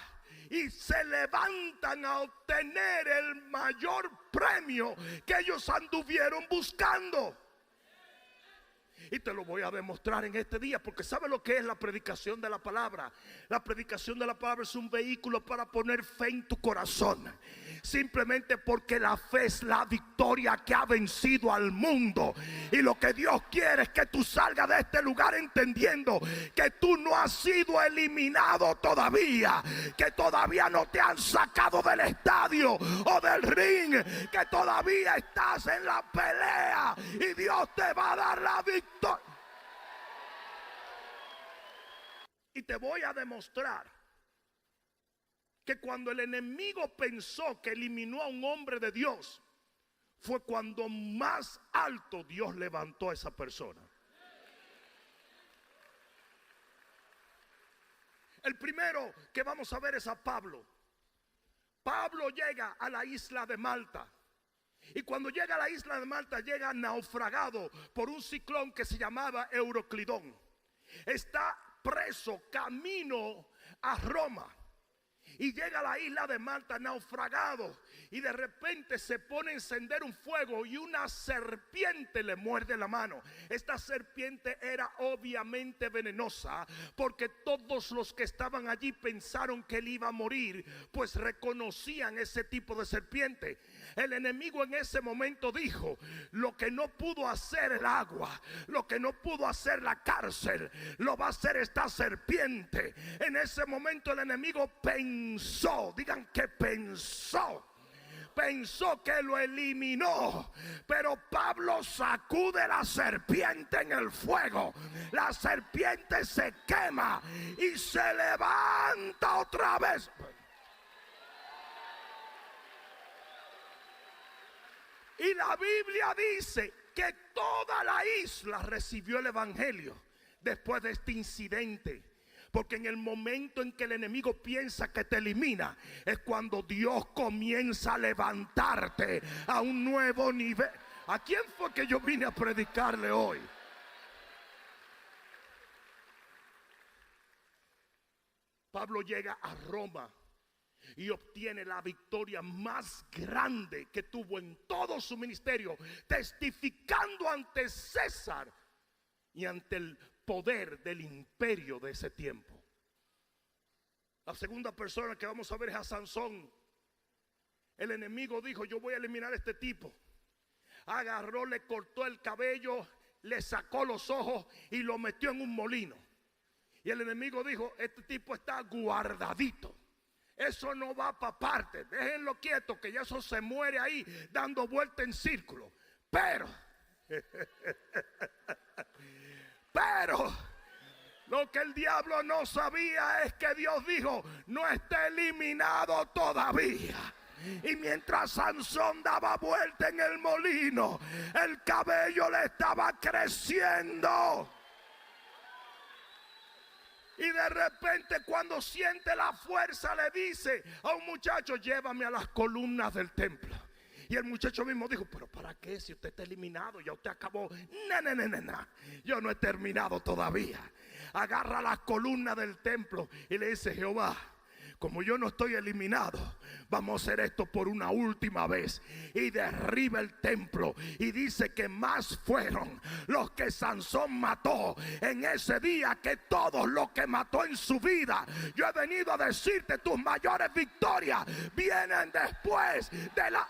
y se levantan a obtener el mayor premio que ellos anduvieron buscando. Y te lo voy a demostrar en este día, porque ¿sabe lo que es la predicación de la palabra? La predicación de la palabra es un vehículo para poner fe en tu corazón. Simplemente porque la fe es la victoria que ha vencido al mundo. Y lo que Dios quiere es que tú salgas de este lugar entendiendo que tú no has sido eliminado todavía, que todavía no te han sacado del estadio o del ring, que todavía estás en la pelea y Dios te va a dar la victoria. Y te voy a demostrar que cuando el enemigo pensó que eliminó a un hombre de Dios, fue cuando más alto Dios levantó a esa persona. El primero que vamos a ver es a Pablo. Pablo llega a la isla de Malta. Y cuando llega a la isla de Malta, llega naufragado por un ciclón que se llamaba Euroclidón. Está preso camino a Roma. Y llega a la isla de Malta naufragado. Y de repente se pone a encender un fuego y una serpiente le muerde la mano. Esta serpiente era obviamente venenosa, porque todos los que estaban allí pensaron que él iba a morir, pues reconocían ese tipo de serpiente. El enemigo en ese momento dijo: lo que no pudo hacer el agua, lo que no pudo hacer la cárcel, lo va a hacer esta serpiente. En ese momento el enemigo pensó, digan que pensó que lo eliminó, pero Pablo sacude la serpiente en el fuego. La serpiente se quema y se levanta otra vez. Y la Biblia dice que toda la isla recibió el evangelio después de este incidente. Porque en el momento en que el enemigo piensa que te elimina, es cuando Dios comienza a levantarte a un nuevo nivel. ¿A quién fue que yo vine a predicarle hoy? Pablo llega a Roma y obtiene la victoria más grande que tuvo en todo su ministerio, testificando ante César y ante el poder del imperio de ese tiempo. La segunda persona que vamos a ver es a Sansón. El enemigo dijo: yo voy a eliminar a este tipo. Agarró, le cortó el cabello, le sacó los ojos y lo metió en un molino. Y el enemigo dijo: este tipo está guardadito, eso no va para parte, déjenlo quieto, que ya eso se muere ahí dando vuelta en círculo. Pero lo que el diablo no sabía es que Dios dijo: no está eliminado todavía. Y mientras Sansón daba vuelta en el molino, el cabello le estaba creciendo. Y de repente, cuando siente la fuerza, le dice a un muchacho: llévame a las columnas del templo. Y el muchacho mismo dijo: pero ¿para qué? Si usted está eliminado, ya usted acabó. No, yo no he terminado todavía. Agarra las columnas del templo y le dice: Jehová, como yo no estoy eliminado, vamos a hacer esto por una última vez. Y derriba el templo. Y dice que más fueron los que Sansón mató en ese día que todos los que mató en su vida. Yo he venido a decirte: tus mayores victorias vienen después de la...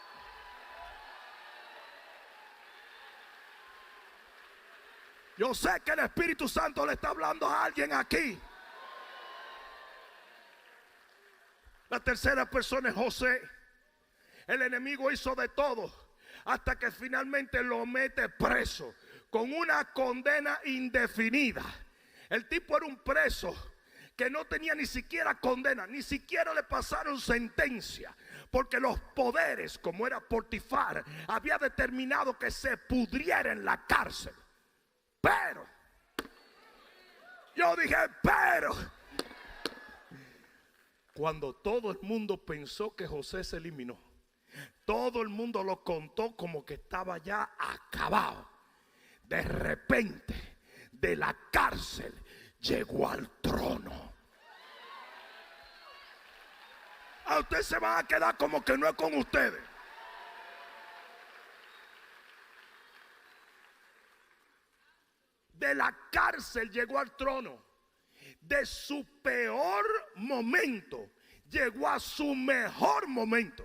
Yo sé que el Espíritu Santo le está hablando a alguien aquí. La tercera persona es José. El enemigo hizo de todo hasta que finalmente lo mete preso con una condena indefinida. El tipo era un preso que no tenía ni siquiera condena, ni siquiera le pasaron sentencia, porque los poderes, como era Potifar, había determinado que se pudriera en la cárcel. Pero yo dije: pero cuando todo el mundo pensó que José se eliminó, todo el mundo lo contó como que estaba ya acabado. De repente, de la cárcel llegó al trono. A ustedes se van a quedar como que no es con ustedes. De la cárcel llegó al trono. De su peor momento llegó a su mejor momento.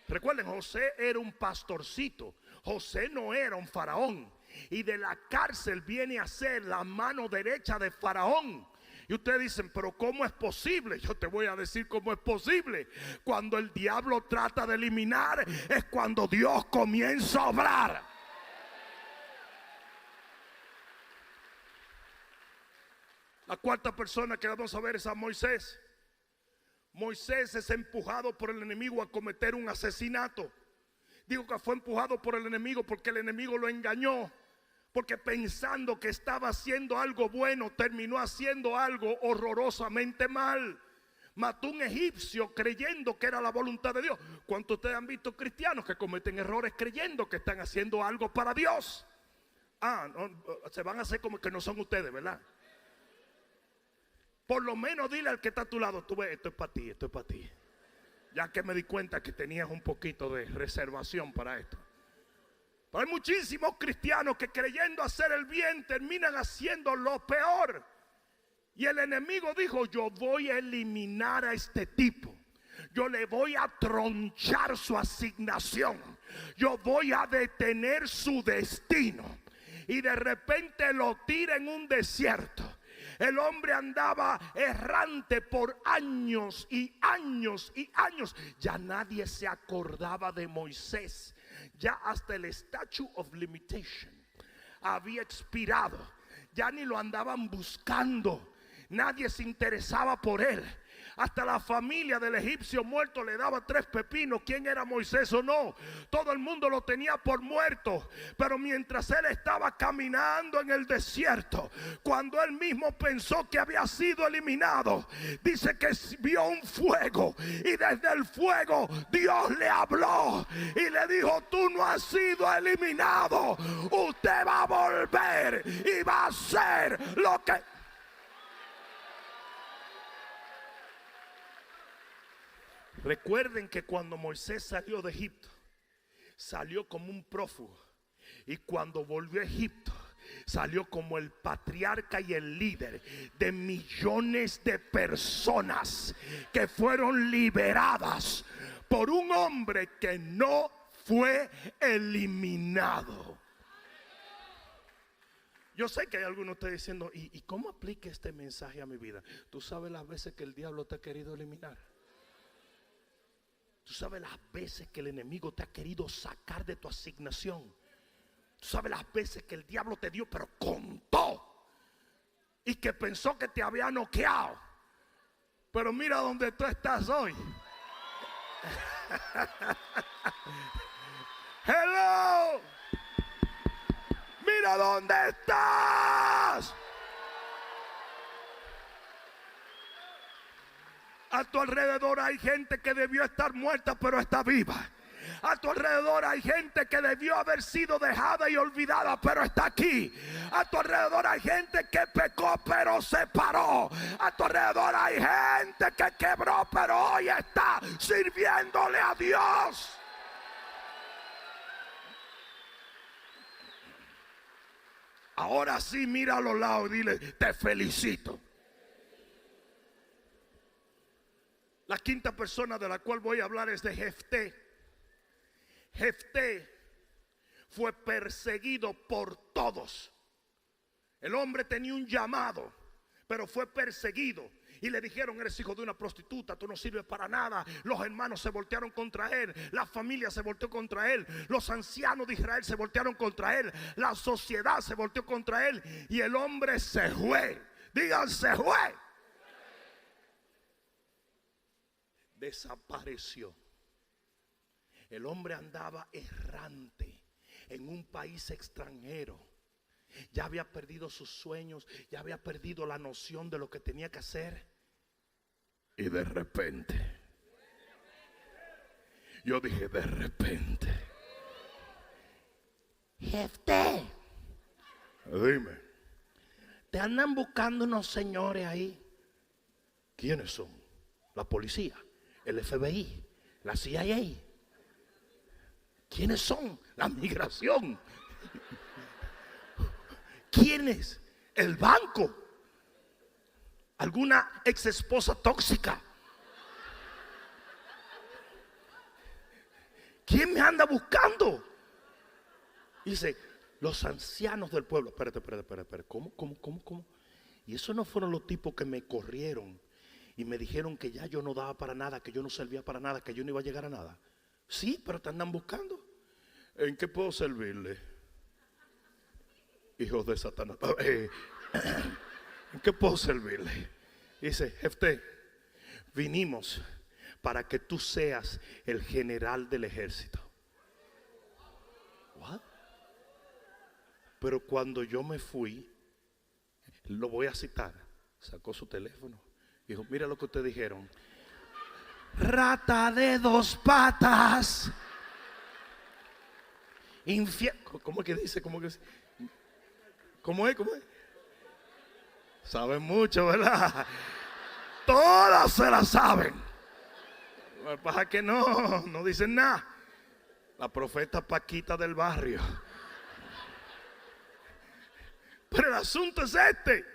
Recuerden, José era un pastorcito. José no era un faraón. Y de la cárcel viene a ser la mano derecha de faraón. Y ustedes dicen: pero ¿cómo es posible? Yo te voy a decir cómo es posible. Cuando el diablo trata de eliminar, es cuando Dios comienza a obrar. La cuarta persona que vamos a ver es a Moisés. Moisés es empujado por el enemigo a cometer un asesinato. Digo que fue empujado por el enemigo porque el enemigo lo engañó. Porque pensando que estaba haciendo algo bueno, terminó haciendo algo horrorosamente mal. Mató a un egipcio creyendo que era la voluntad de Dios. ¿Cuántos de ustedes han visto cristianos que cometen errores creyendo que están haciendo algo para Dios? No, se van a hacer como que no son ustedes, ¿verdad? Por lo menos dile al que está a tu lado: tú ves, esto es para ti, esto es para ti. Ya que me di cuenta que tenías un poquito de reservación para esto. Pero hay muchísimos cristianos que creyendo hacer el bien terminan haciendo lo peor. Y el enemigo dijo: yo voy a eliminar a este tipo. Yo le voy a tronchar su asignación. Yo voy a detener su destino. Y de repente lo tira en un desierto. El hombre andaba errante por años y años y años. Ya nadie se acordaba de Moisés. Ya hasta el statute of limitation había expirado. Ya ni lo andaban buscando. Nadie se interesaba por él. Hasta la familia del egipcio muerto le daba 3 pepinos quién era Moisés o no. Todo el mundo lo tenía por muerto. Pero mientras él estaba caminando en el desierto, cuando él mismo pensó que había sido eliminado, dice que vio un fuego. Y desde el fuego Dios le habló y le dijo: tú no has sido eliminado. Usted va a volver y va a hacer lo que... Recuerden que cuando Moisés salió de Egipto, salió como un prófugo. Y cuando volvió a Egipto, salió como el patriarca y el líder de millones de personas que fueron liberadas por un hombre que no fue eliminado. Yo sé que hay algunos de ustedes diciendo: ¿y cómo aplica este mensaje a mi vida? Tú sabes las veces que el diablo te ha querido eliminar. Tú sabes las veces que el enemigo te ha querido sacar de tu asignación. Tú sabes las veces que el diablo te dio, pero contó, y que pensó que te había noqueado. Pero mira dónde tú estás hoy. Hello. Mira dónde estás. A tu alrededor hay gente que debió estar muerta pero está viva. A tu alrededor hay gente que debió haber sido dejada y olvidada, pero está aquí. A tu alrededor hay gente que pecó, pero se paró. A tu alrededor hay gente que quebró, pero hoy está sirviéndole a Dios. Ahora sí, mira a los lados y dile: te felicito. La quinta persona de la cual voy a hablar es de Jefté. Jefté fue perseguido por todos. El hombre tenía un llamado, pero fue perseguido. Y le dijeron: eres hijo de una prostituta, tú no sirves para nada. Los hermanos se voltearon contra él. La familia se volteó contra él. Los ancianos de Israel se voltearon contra él. La sociedad se volteó contra él. Y el hombre se fue. Digan: se fue. Desapareció. El hombre andaba errante en un país extranjero. Ya había perdido sus sueños, ya había perdido la noción de lo que tenía que hacer. Y de repente, yo dije: de repente, Jefté, dime, te andan buscando unos señores ahí. ¿Quiénes son? La policía, el FBI, la CIA. ¿Quiénes son? La migración. ¿Quiénes? El banco. ¿Alguna ex esposa tóxica? ¿Quién me anda buscando? Dice: los ancianos del pueblo. Espérate. ¿Cómo? Y esos no fueron los tipos que me corrieron y me dijeron que ya yo no daba para nada, que yo no servía para nada, que yo no iba a llegar a nada. Sí, pero te andan buscando. ¿En qué puedo servirle? Hijos de Satanás. ¿En qué puedo servirle? Dice: Jefté, vinimos para que tú seas el general del ejército. ¿What? Pero cuando yo me fui, lo voy a citar, sacó su teléfono, dijo: mira lo que ustedes dijeron. Rata de dos patas. ¿Cómo es que dice? ¿Cómo es? Saben mucho, ¿verdad? Todas se la saben. Lo que pasa es que no dicen nada. La profeta Paquita del barrio. Pero el asunto es este.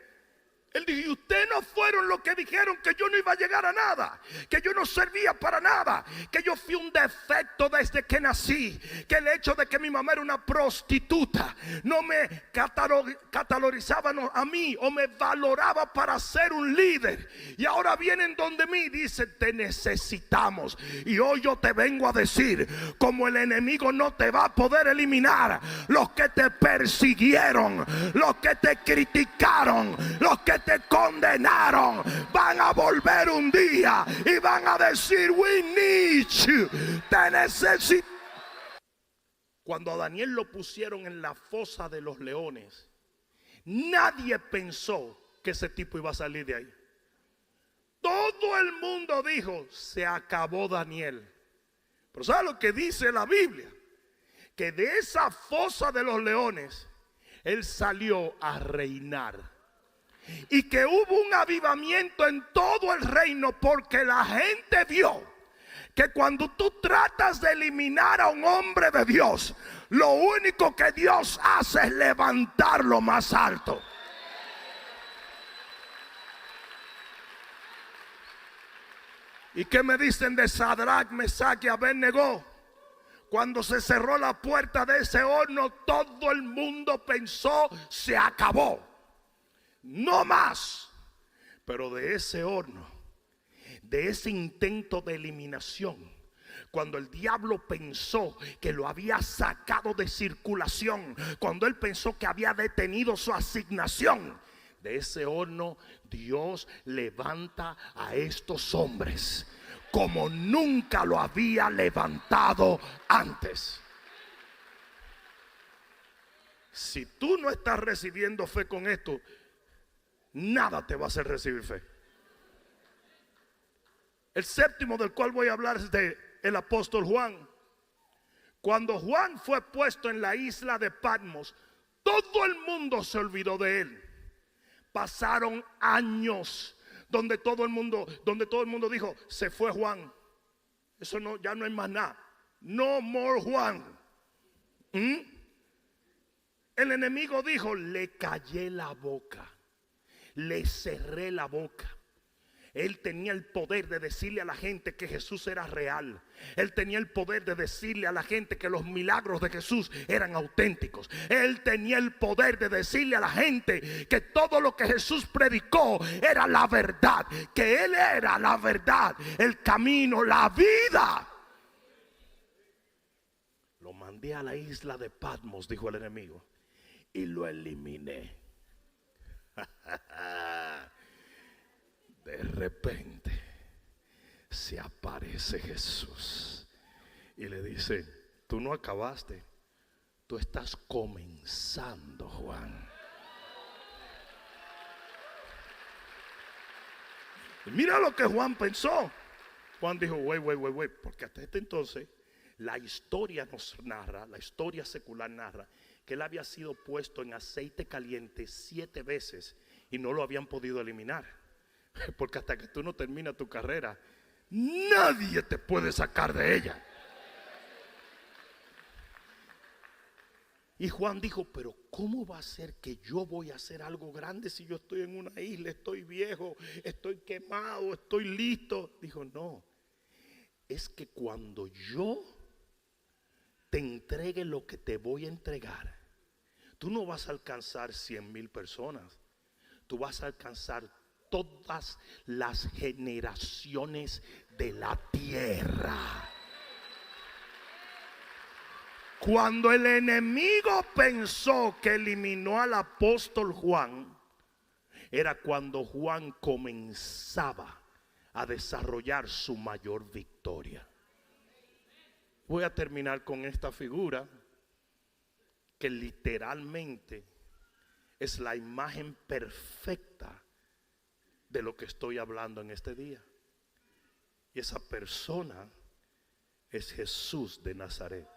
Él dijo: y ustedes no fueron los que dijeron que yo no iba a llegar a nada, que yo no servía para nada, que yo fui un defecto desde que nací, que el hecho de que mi mamá era una prostituta no me catalogizaba a mí o me valoraba para ser un líder. Y ahora vienen donde mí y dicen: te necesitamos. Y hoy yo te vengo a decir: como el enemigo no te va a poder eliminar, los que te persiguieron, los que te criticaron, los que te condenaron, van a volver un día y van a decir: we need you, te necesitamos. Cuando a Daniel lo pusieron en la fosa de los leones, nadie pensó que ese tipo iba a salir de ahí. Todo el mundo dijo: se acabó Daniel. Pero ¿sabe lo que dice la Biblia? Que de esa fosa de los leones él salió a reinar. Y que hubo un avivamiento en todo el reino, porque la gente vio que cuando tú tratas de eliminar a un hombre de Dios, lo único que Dios hace es levantarlo más alto. ¿Y qué me dicen de Sadrach, Mesach y Abednego? Cuando se cerró la puerta de ese horno, todo el mundo pensó: se acabó. No más. Pero de ese horno, de ese intento de eliminación, cuando el diablo pensó que lo había sacado de circulación, cuando él pensó que había detenido su asignación, de ese horno Dios levanta a estos hombres como nunca lo había levantado antes. Si tú no estás recibiendo fe con esto, nada te va a hacer recibir fe. El séptimo del cual voy a hablar es de el apóstol Juan. Cuando Juan fue puesto en la isla de Patmos, todo el mundo se olvidó de él. Pasaron años donde todo el mundo dijo, se fue Juan. Eso no, ya no hay más nada. No more Juan. El enemigo dijo, le callé la boca, le cerré la boca. Él tenía el poder de decirle a la gente que Jesús era real. Él tenía el poder de decirle a la gente que los milagros de Jesús eran auténticos. Él tenía el poder de decirle a la gente que todo lo que Jesús predicó era la verdad. Que Él era la verdad, el camino, la vida. Lo mandé a la isla de Patmos, dijo el enemigo, y lo eliminé. De repente se aparece Jesús y le dice, tú no acabaste, tú estás comenzando, Juan. Y mira lo que Juan pensó. Juan dijo, wait, porque hasta este entonces la historia nos narra, la historia secular narra que él había sido puesto en aceite caliente 7 veces y no lo habían podido eliminar. Porque hasta que tú no terminas tu carrera, nadie te puede sacar de ella. Y Juan dijo, pero ¿cómo va a ser que yo voy a hacer algo grande si yo estoy en una isla, estoy viejo, estoy quemado, estoy listo? Dijo, no, es que cuando yo te entregue lo que te voy a entregar, tú no vas a alcanzar 100,000 personas, tú vas a alcanzar todas las generaciones de la tierra. Cuando el enemigo pensó que eliminó al apóstol Juan, era cuando Juan comenzaba a desarrollar su mayor victoria. Voy a terminar con esta figura que literalmente es la imagen perfecta de lo que estoy hablando en este día. Y esa persona es Jesús de Nazaret.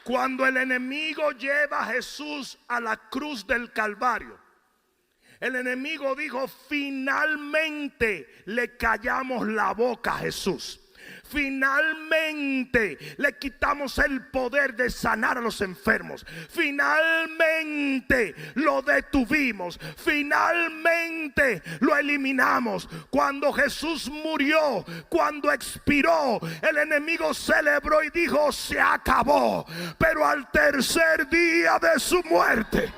Cuando el enemigo lleva a Jesús a la cruz del Calvario, el enemigo dijo, finalmente le callamos la boca a Jesús. Finalmente le quitamos el poder de sanar a los enfermos. Finalmente lo detuvimos. Finalmente lo eliminamos. Cuando Jesús murió, cuando expiró, el enemigo celebró y dijo, se acabó. Pero al tercer día de su muerte,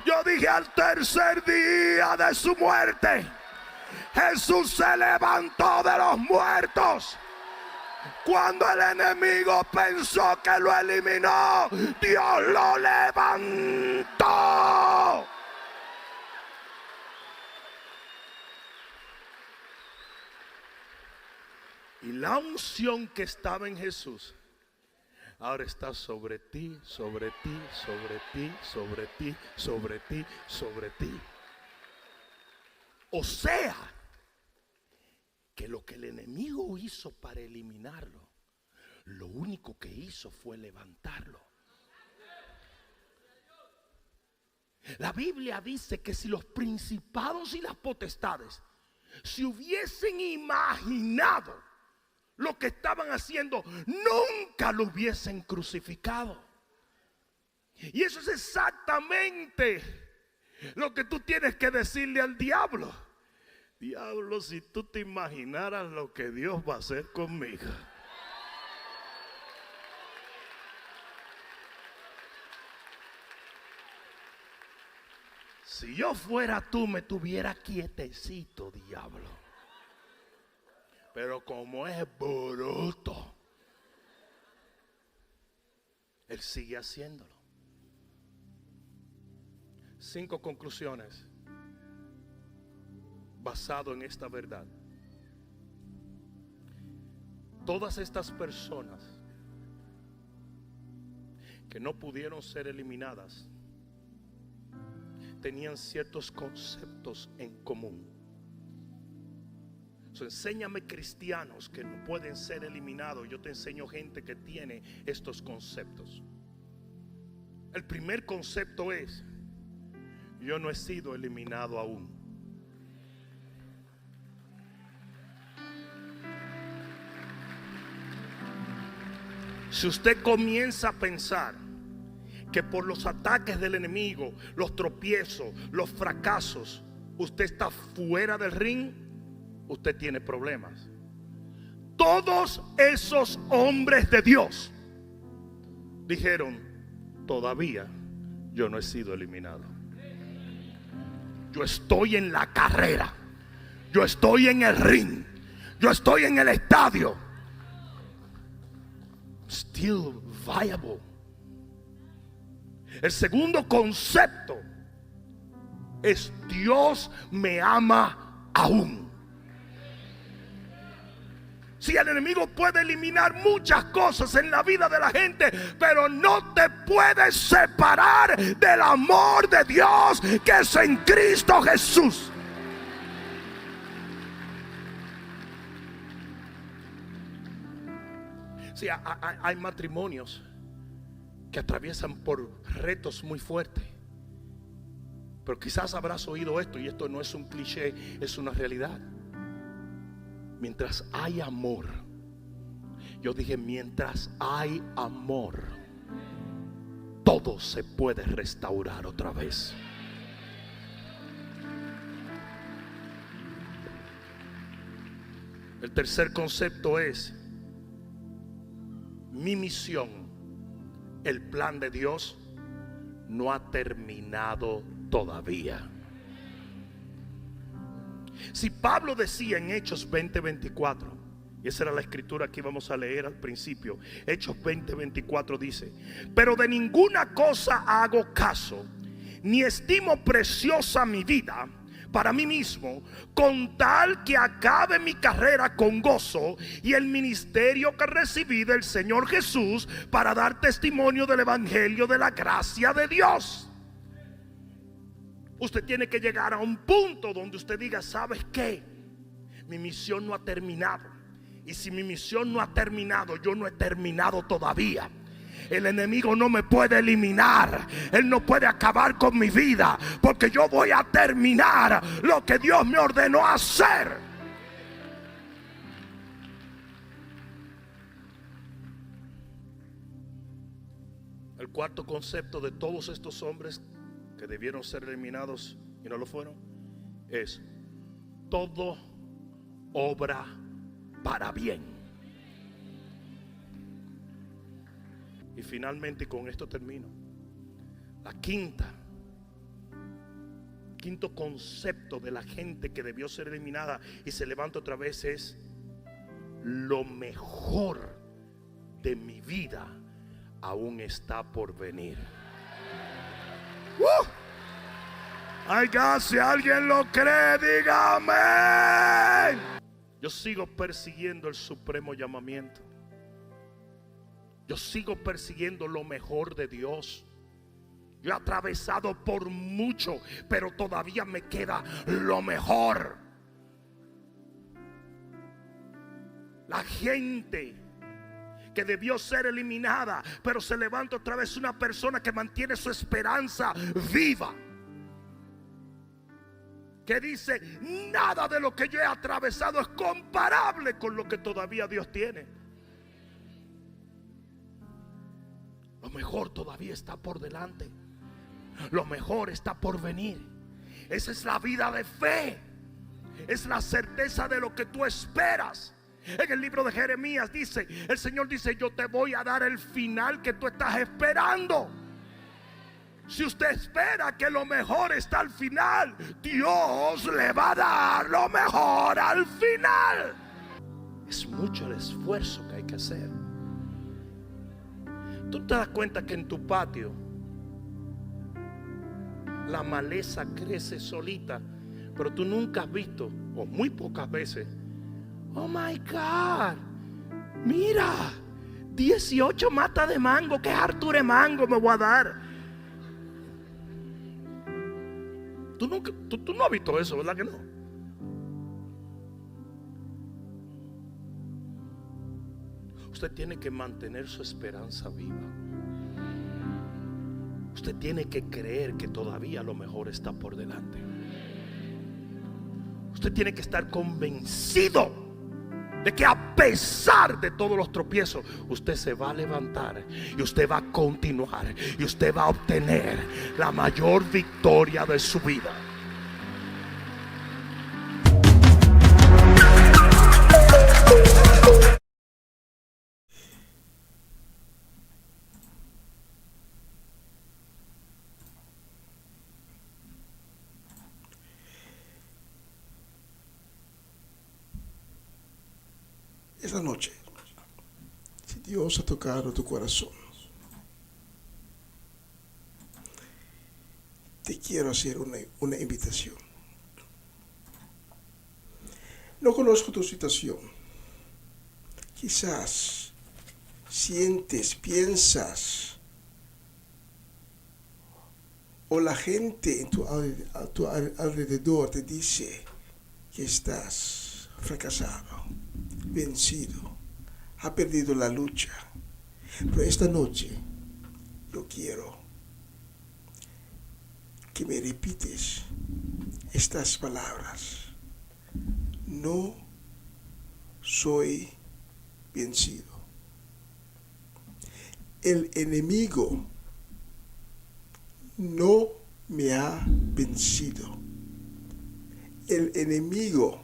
yo dije al tercer día de su muerte, Jesús se levantó de los muertos. Cuando el enemigo pensó que lo eliminó, Dios lo levantó. Y la unción que estaba en Jesús ahora está sobre ti, sobre ti, sobre ti, sobre ti, sobre ti, sobre ti. O sea, que lo que el enemigo hizo para eliminarlo, lo único que hizo fue levantarlo. La Biblia dice que si los principados y las potestades se hubiesen imaginado lo que estaban haciendo, nunca lo hubiesen crucificado. Y eso es exactamente lo que tú tienes que decirle al diablo. Diablo, si tú te imaginaras lo que Dios va a hacer conmigo. Si yo fuera tú, me tuviera quietecito, diablo. Pero como es bruto, él sigue haciéndolo. 5 conclusiones basado en esta verdad. Todas estas personas que no pudieron ser eliminadas tenían ciertos conceptos en común. Enséñame cristianos que no pueden ser eliminados. Yo te enseño gente que tiene estos conceptos. El primer concepto es: yo no he sido eliminado aún. Si usted comienza a pensar que por los ataques del enemigo, los tropiezos, los fracasos, usted está fuera del ring, usted tiene problemas. Todos esos hombres de Dios dijeron: todavía yo no he sido eliminado. Yo estoy en la carrera. Yo estoy en el ring. Yo estoy en el estadio. Still viable. El segundo concepto es: Dios me ama aún. Si el enemigo puede eliminar muchas cosas en la vida de la gente, pero no te puedes separar del amor de Dios que es en Cristo Jesús. Sí, hay matrimonios que atraviesan por retos muy fuertes, pero quizás habrás oído esto, y esto no es un cliché, es una realidad. Mientras hay amor, yo dije, mientras hay amor, todo se puede restaurar otra vez. El tercer concepto es: mi misión, el plan de Dios no ha terminado todavía. Si Pablo decía en Hechos 20:24, y esa era la escritura que íbamos a leer al principio, Hechos 20:24 dice: pero de ninguna cosa hago caso, ni estimo preciosa mi vida para mí mismo, con tal que acabe mi carrera con gozo y el ministerio que recibí del Señor Jesús para dar testimonio del evangelio de la gracia de Dios. Usted tiene que llegar a un punto donde usted diga: ¿sabes qué? Mi misión no ha terminado. Y si mi misión no ha terminado, yo no he terminado todavía. El enemigo no me puede eliminar. Él no puede acabar con mi vida, porque yo voy a terminar lo que Dios me ordenó hacer. El cuarto concepto de todos estos hombres que debieron ser eliminados y no lo fueron es: todo obra para bien. Y finalmente, con esto termino, quinto concepto de la gente que debió ser eliminada y se levanta otra vez es: lo mejor de mi vida aún está por venir. Ay, si alguien lo cree, dígame. Yo sigo persiguiendo el supremo llamamiento. Yo sigo persiguiendo lo mejor de Dios. Yo he atravesado por mucho, pero todavía me queda lo mejor. La gente que debió ser eliminada, pero se levanta otra vez, una persona que mantiene su esperanza viva, que dice: nada de lo que yo he atravesado es comparable con lo que todavía Dios tiene. Lo mejor todavía está por delante. Lo mejor está por venir. Esa es la vida de fe. Es la certeza de lo que tú esperas. En el libro de Jeremías dice, el Señor dice: yo te voy a dar el final que tú estás esperando. Si usted espera que lo mejor está al final, Dios le va a dar lo mejor al final. Es mucho el esfuerzo que hay que hacer. Tú te das cuenta que en tu patio la maleza crece solita, pero tú nunca has visto, o muy pocas veces: oh my God, mira, 18 matas de mango, ¿qué hartura de mango me voy a dar? Tú no has visto eso, ¿verdad que no? Usted tiene que mantener su esperanza viva. Usted tiene que creer que todavía lo mejor está por delante. Usted tiene que estar convencido de que a pesar de todos los tropiezos, usted se va a levantar y usted va a continuar y usted va a obtener la mayor victoria de su vida. Esta noche, si Dios ha tocado tu corazón, te quiero hacer una invitación. No conozco tu situación. Quizás sientes, piensas, o la gente a tu alrededor te dice que estás fracasado, vencido, ha perdido la lucha. Pero esta noche yo quiero que me repites estas palabras. No soy vencido. El enemigo no me ha vencido. El enemigo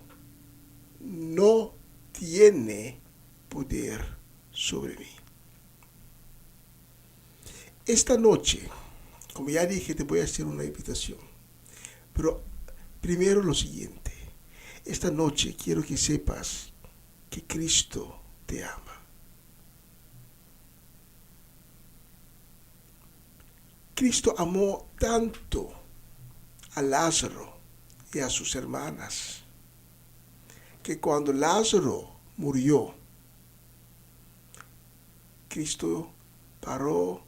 no tiene poder sobre mí. Esta noche, como ya dije, te voy a hacer una invitación. Pero primero lo siguiente. Esta noche quiero que sepas que Cristo te ama. Cristo amó tanto a Lázaro y a sus hermanas que cuando Lázaro murió, Cristo paró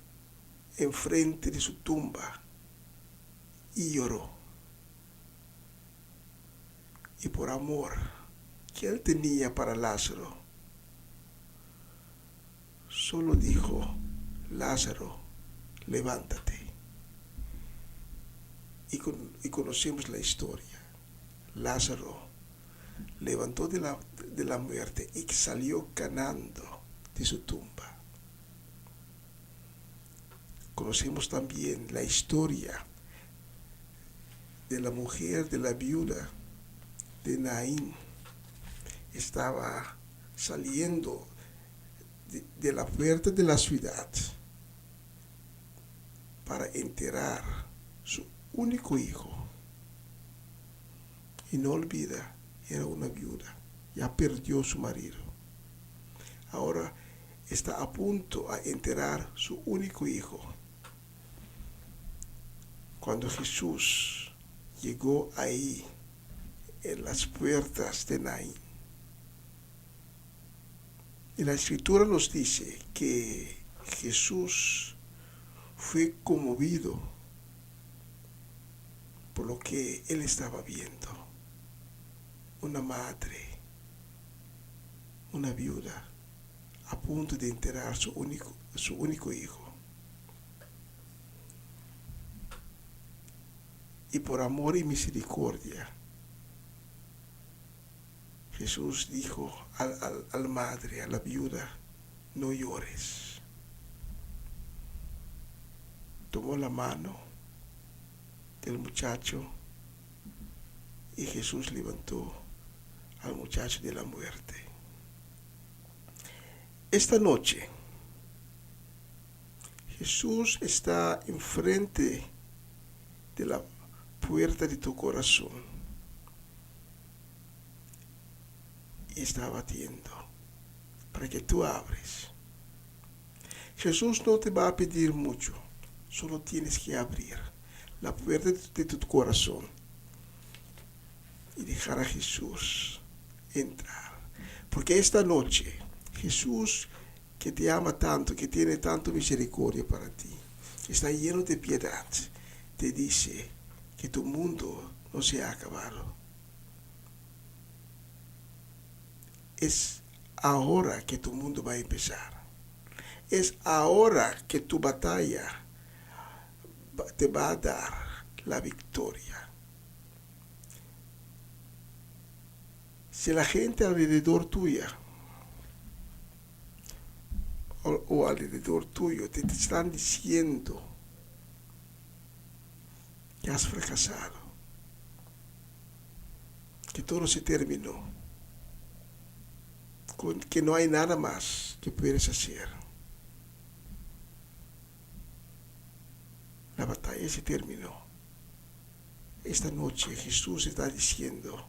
enfrente de su tumba y lloró. Y por amor que él tenía para Lázaro, solo dijo: Lázaro, levántate. Y conocemos la historia. Lázaro levantó de la muerte y salió ganando de su tumba. Conocemos también la historia de la mujer, de la viuda de Naín. Estaba saliendo de la puerta de la ciudad para enterrar su único hijo. Y no olvida, era una viuda, ya perdió su marido. Ahora está a punto a enterrar su único hijo. Cuando Jesús llegó ahí, en las puertas de Naín, y la Escritura nos dice que Jesús fue conmovido por lo que él estaba viendo. Una madre, una viuda, a punto de enterrar su único hijo. Y por amor y misericordia, Jesús dijo a la madre, a la viuda: no llores. Tomó la mano del muchacho y Jesús levantó al muchacho de la muerte. Esta noche, Jesús está enfrente de la puerta de tu corazón y está batiendo para que tú abres. Jesús no te va a pedir mucho, solo tienes que abrir la puerta de tu corazón y dejar a Jesús entrar. Porque esta noche Jesús, que te ama tanto, que tiene tanto misericordia para ti, que está lleno de piedad, te dice que tu mundo no se ha acabado. Es ahora que tu mundo va a empezar. Es ahora que tu batalla te va a dar la victoria. Si la gente alrededor tuya o alrededor tuyo te están diciendo que has fracasado, que todo se terminó, que no hay nada más que puedes hacer, la batalla se terminó. Esta noche Jesús está diciendo: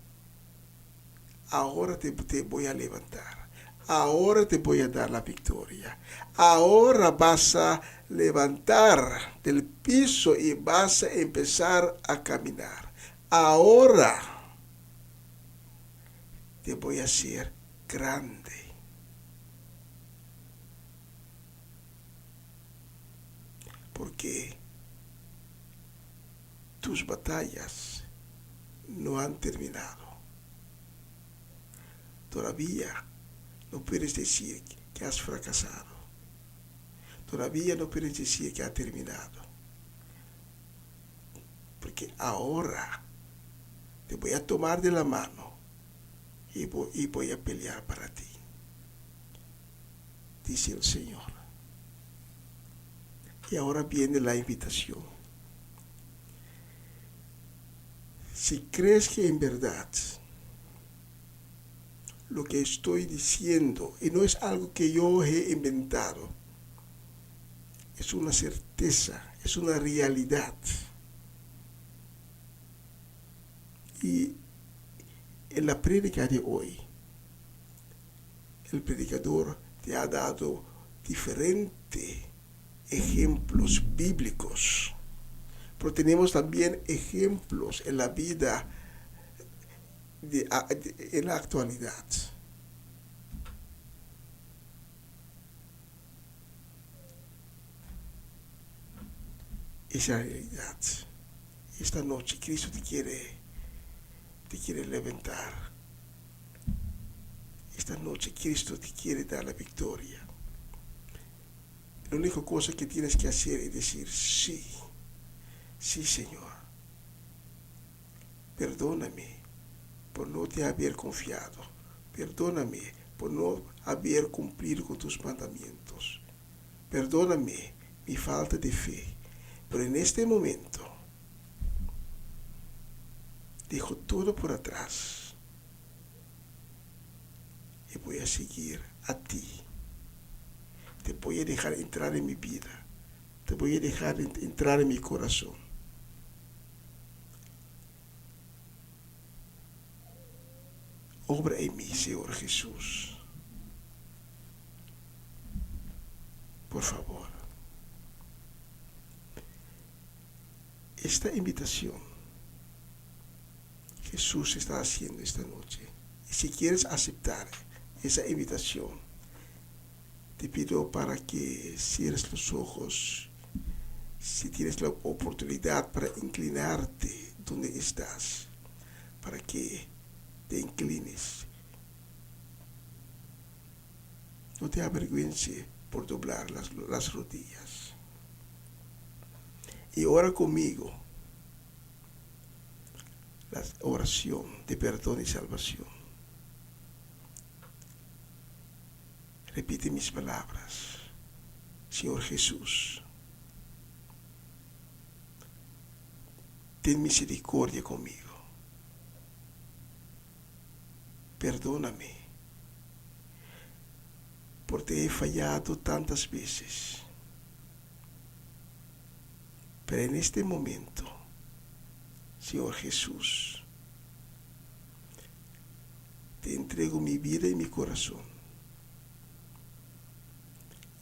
ahora te voy a levantar, ahora te voy a dar la victoria, ahora vas a levantar del piso y vas a empezar a caminar, ahora te voy a hacer grande. Porque tus batallas no han terminado. Todavía no puedes decir que has fracasado. Todavía no puedes decir que ha terminado. Porque ahora te voy a tomar de la mano y voy a pelear para ti, dice el Señor. Y ahora viene la invitación. Si crees que en verdad lo que estoy diciendo, y no es algo que yo he inventado, es una certeza, es una realidad. Y en la prédica de hoy, el predicador te ha dado diferentes ejemplos bíblicos, pero tenemos también ejemplos en la vida en la actualidad. Esa realidad. Esta noche Cristo te quiere levantar. Esta noche Cristo te quiere dar la victoria. La única cosa que tienes que hacer es decir: sí, sí, Señor. Perdóname por no te haber confiado. Perdóname por no haber cumplido con tus mandamientos. Perdóname mi falta de fe. Pero en este momento dejo todo por atrás y voy a seguir a ti. Te voy a dejar entrar en mi vida. Te voy a dejar entrar en mi corazón. Obra en mí, Señor Jesús. Por favor. Esta invitación Jesús está haciendo esta noche. Y si quieres aceptar esa invitación, te pido para que cierres los ojos. Si tienes la oportunidad para inclinarte donde estás, para que te inclines. No te avergüences por doblar las rodillas. Y ora conmigo la oración de perdón y salvación. Repite mis palabras. Señor Jesús, ten misericordia conmigo. Perdóname porque te he fallado tantas veces. Pero en este momento, Señor Jesús, te entrego mi vida y mi corazón.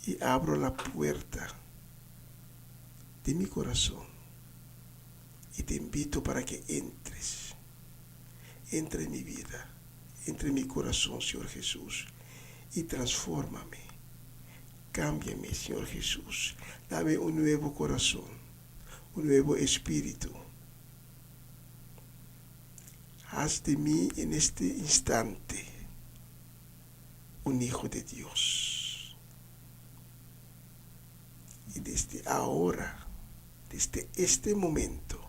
Y abro la puerta de mi corazón. Y te invito para que entres. Entra en mi vida. Entra en mi corazón, Señor Jesús. Y transfórmame. Cámbiame, Señor Jesús. Dame un nuevo corazón. Un nuevo espíritu. haz de mí en este instante un hijo de Dios. Y desde ahora, desde este momento,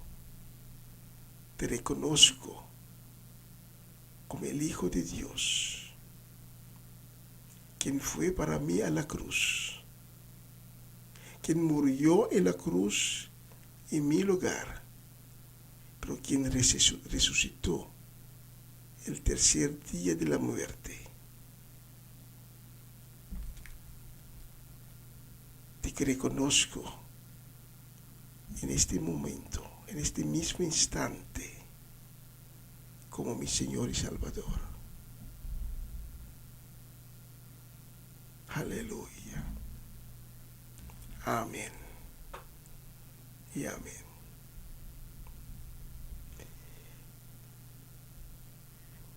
te reconozco como el Hijo de Dios, quien fue para mí a la cruz, quien murió en la cruz en mi lugar, pero quien resucitó el tercer día de la muerte. Te reconozco en este momento, en este mismo instante, como mi Señor y Salvador. Aleluya. Amén. Y amén.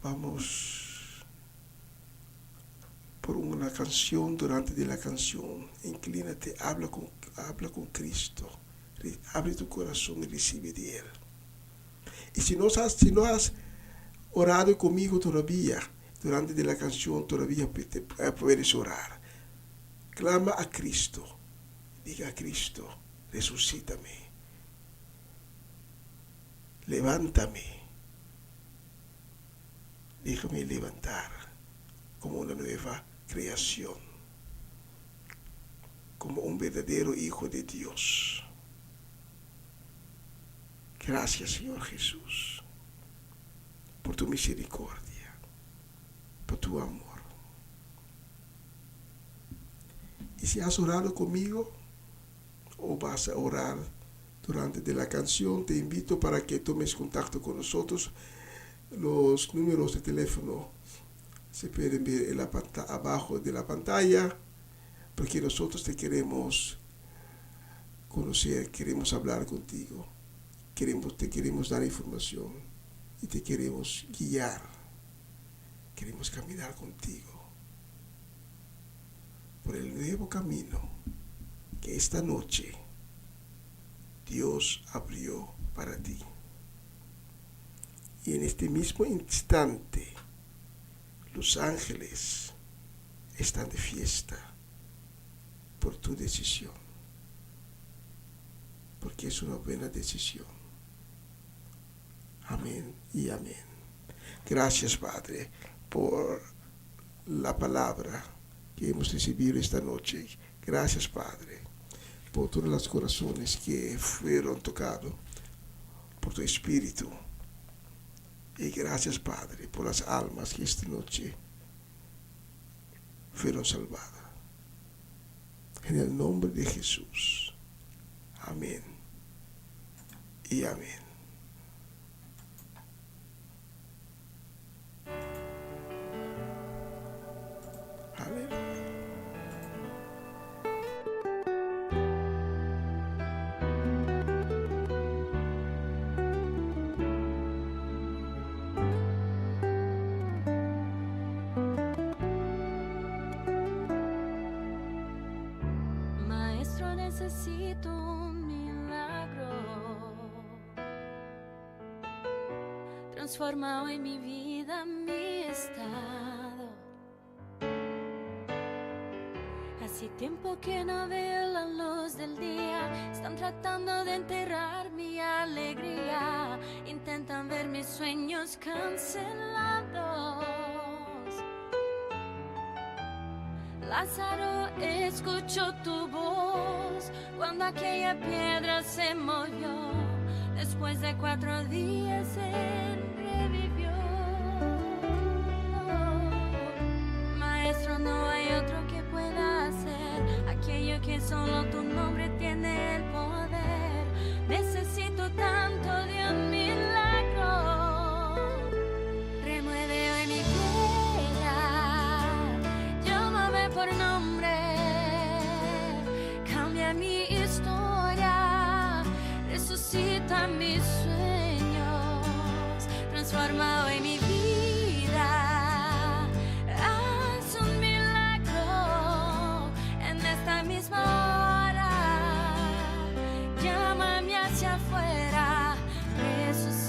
Vamos por una canción. Durante de la canción, inclínate, habla con Cristo. Abre tu corazón y recibe de Él. Y si no has orado conmigo todavía, durante de la canción todavía puedes orar. Clama a Cristo. Diga a Cristo, resucítame. Levántame. Déjame levantar como una nueva creación, como un verdadero hijo de Dios. Gracias, Señor Jesús, por tu misericordia, por tu amor. Y si has orado conmigo o vas a orar durante de la canción, te invito para que tomes contacto con nosotros. Los números de teléfono se pueden ver en abajo de la pantalla, porque nosotros te queremos conocer, queremos hablar contigo. Te queremos dar información y te queremos guiar. Queremos caminar contigo por el nuevo camino que esta noche Dios abrió para ti. Y en este mismo instante, los ángeles están de fiesta por tu decisión, porque es una buena decisión. Amén y amén. Gracias, Padre, por la palabra que hemos recibido esta noche. Gracias, Padre, por todos los corazones que fueron tocados por tu Espíritu. Y gracias, Padre, por las almas que esta noche fueron salvadas. En el nombre de Jesús. Amén y amén. Aleluya. Maestro, necesito un milagro. Transforma hoy mi vida, mi estado. Hace tiempo que no veo la luz del día. Están tratando de enterrar mi alegría. Intentan ver mis sueños cancelados. Lázaro, escucho tu voz cuando aquella piedra se movió. Después de 4 días él revivió. Maestro, no hay otro que pueda hacer aquello que solo tu nombre tiene el poder. Necesito tanto de un milagro. Remueve hoy mi vida, llámame por nombre, cambia mi historia, resucita mis sueños, transforma hoy mi vida, haz un milagro en esta misma hora, llámame hacia afuera, resucítame.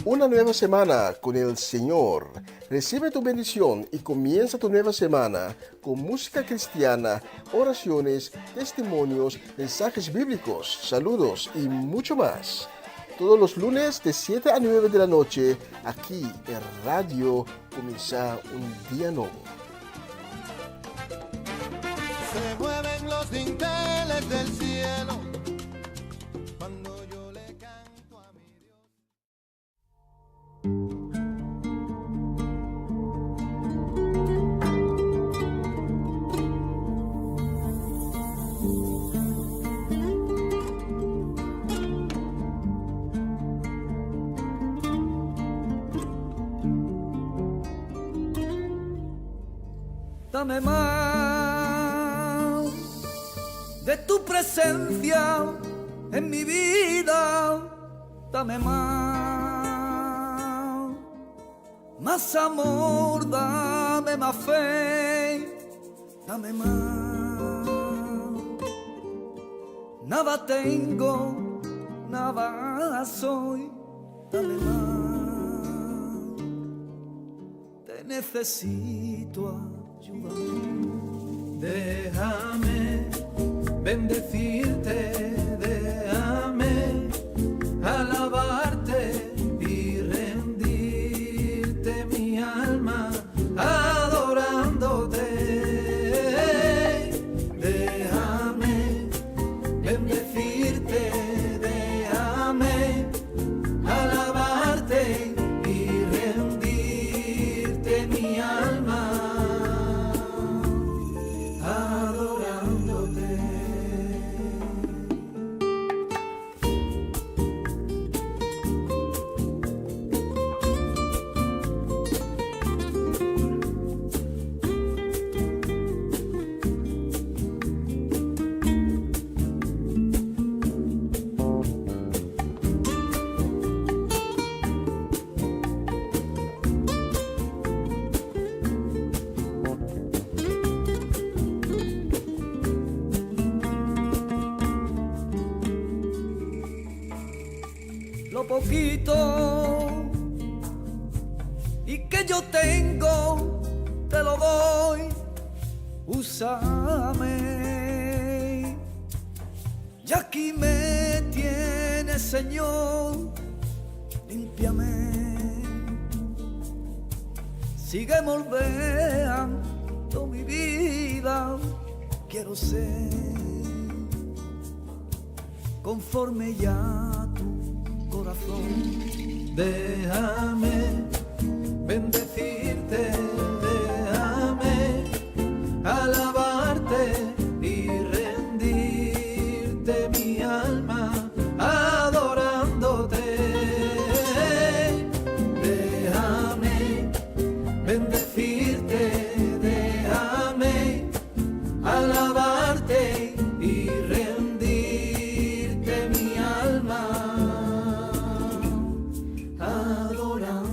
Una nueva semana con el Señor. Recibe tu bendición y comienza tu nueva semana con música cristiana, oraciones, testimonios, mensajes bíblicos, saludos y mucho más. Todos los lunes de 7 a 9 de la noche, aquí en Radio Comienza un Día Nuevo. Se mueven los dinteles del cielo cuando yo le canto a mi Dios. Dame más de tu presencia en mi vida, dame más amor, dame más fe, dame más. Nada tengo, nada soy, dame más. Te necesito, ayúdame. Déjame bendecirte, déjame alabarte y rendirte mi alma adorándote. Déjame bendecirte, déjame alabarte y rendirte mi alma adorándote. Lo poquito y que yo tengo te lo doy, úsame. Y aquí me tienes, Señor, límpiame. Sigue moldeando mi vida, quiero ser conforme ya tu corazón. Déjame bendecirte, déjame alabarte y rendirte mi alma adorándote. Déjame bendecirte, déjame alabarte y rendirte mi alma adorándote.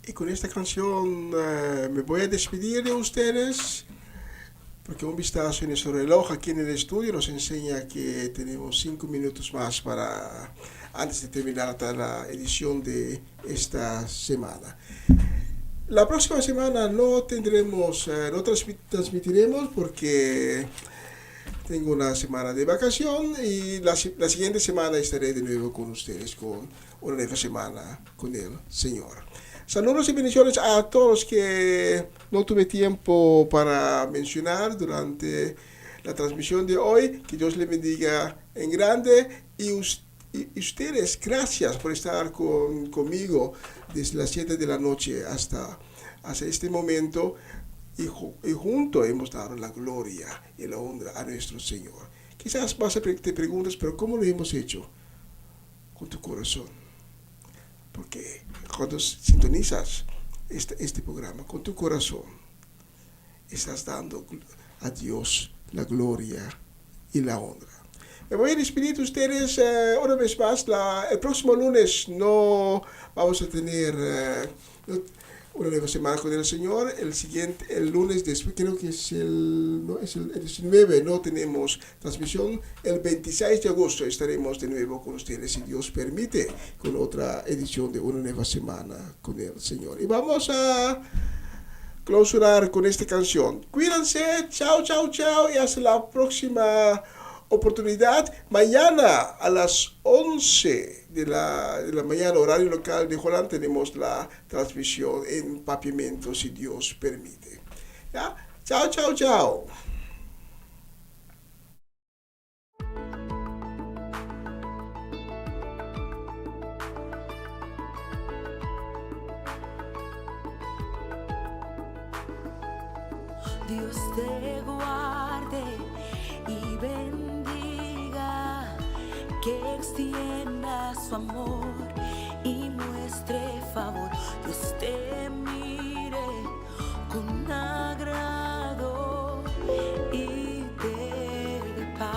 Y con esta canción me voy a despedir de ustedes, porque un vistazo en nuestro reloj aquí en el estudio nos enseña que tenemos 5 minutos más para antes de terminar la edición de esta semana. La próxima semana no transmitiremos porque tengo una semana de vacación y la siguiente semana estaré de nuevo con ustedes con una nueva semana con el Señor. Saludos y bendiciones a todos que no tuve tiempo para mencionar durante la transmisión de hoy. Que Dios les bendiga en grande y ustedes, gracias por estar conmigo desde las 7 de la noche hasta este momento y juntos hemos dado la gloria y la honra a nuestro Señor. Quizás te preguntas, pero ¿cómo lo hemos hecho? Con tu corazón. Porque cuando sintonizas este programa con tu corazón, estás dando a Dios la gloria y la honra. Me voy a despedir de ustedes una vez más. El próximo lunes no vamos a tener una nueva semana con el Señor. El lunes después, creo que es el 19, no tenemos transmisión. El 26 de agosto estaremos de nuevo con ustedes, si Dios permite, con otra edición de una nueva semana con el Señor. Y vamos a clausurar con esta canción. Cuídense, chao, chao, chao, y hasta la próxima oportunidad. Mañana a las 11 de la mañana, horario local de Holanda, tenemos la transmisión en Pavimento, si Dios permite. ¿Ya? Chao, chao, chao. Dios te guarde y bendiga, que extienda su amor y muestre favor. Dios te mire con agrado y te dé paz.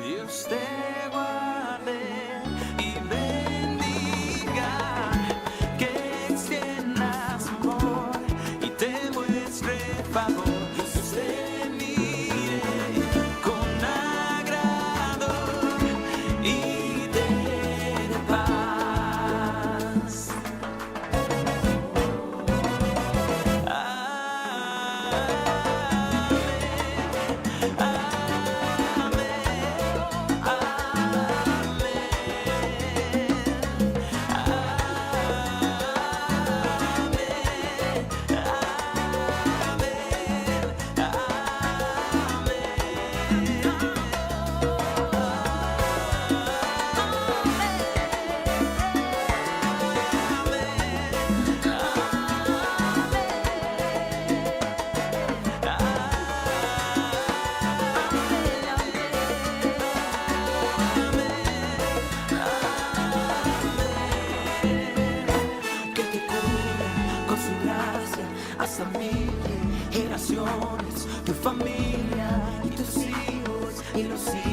Dios te guarde y bendiga, que extienda su amor y te muestre favor. Dios te mire con agrado y te dé paz. Que te cubra con su gracia hasta 1000 generaciones, tu familia y tus hijos y los hijos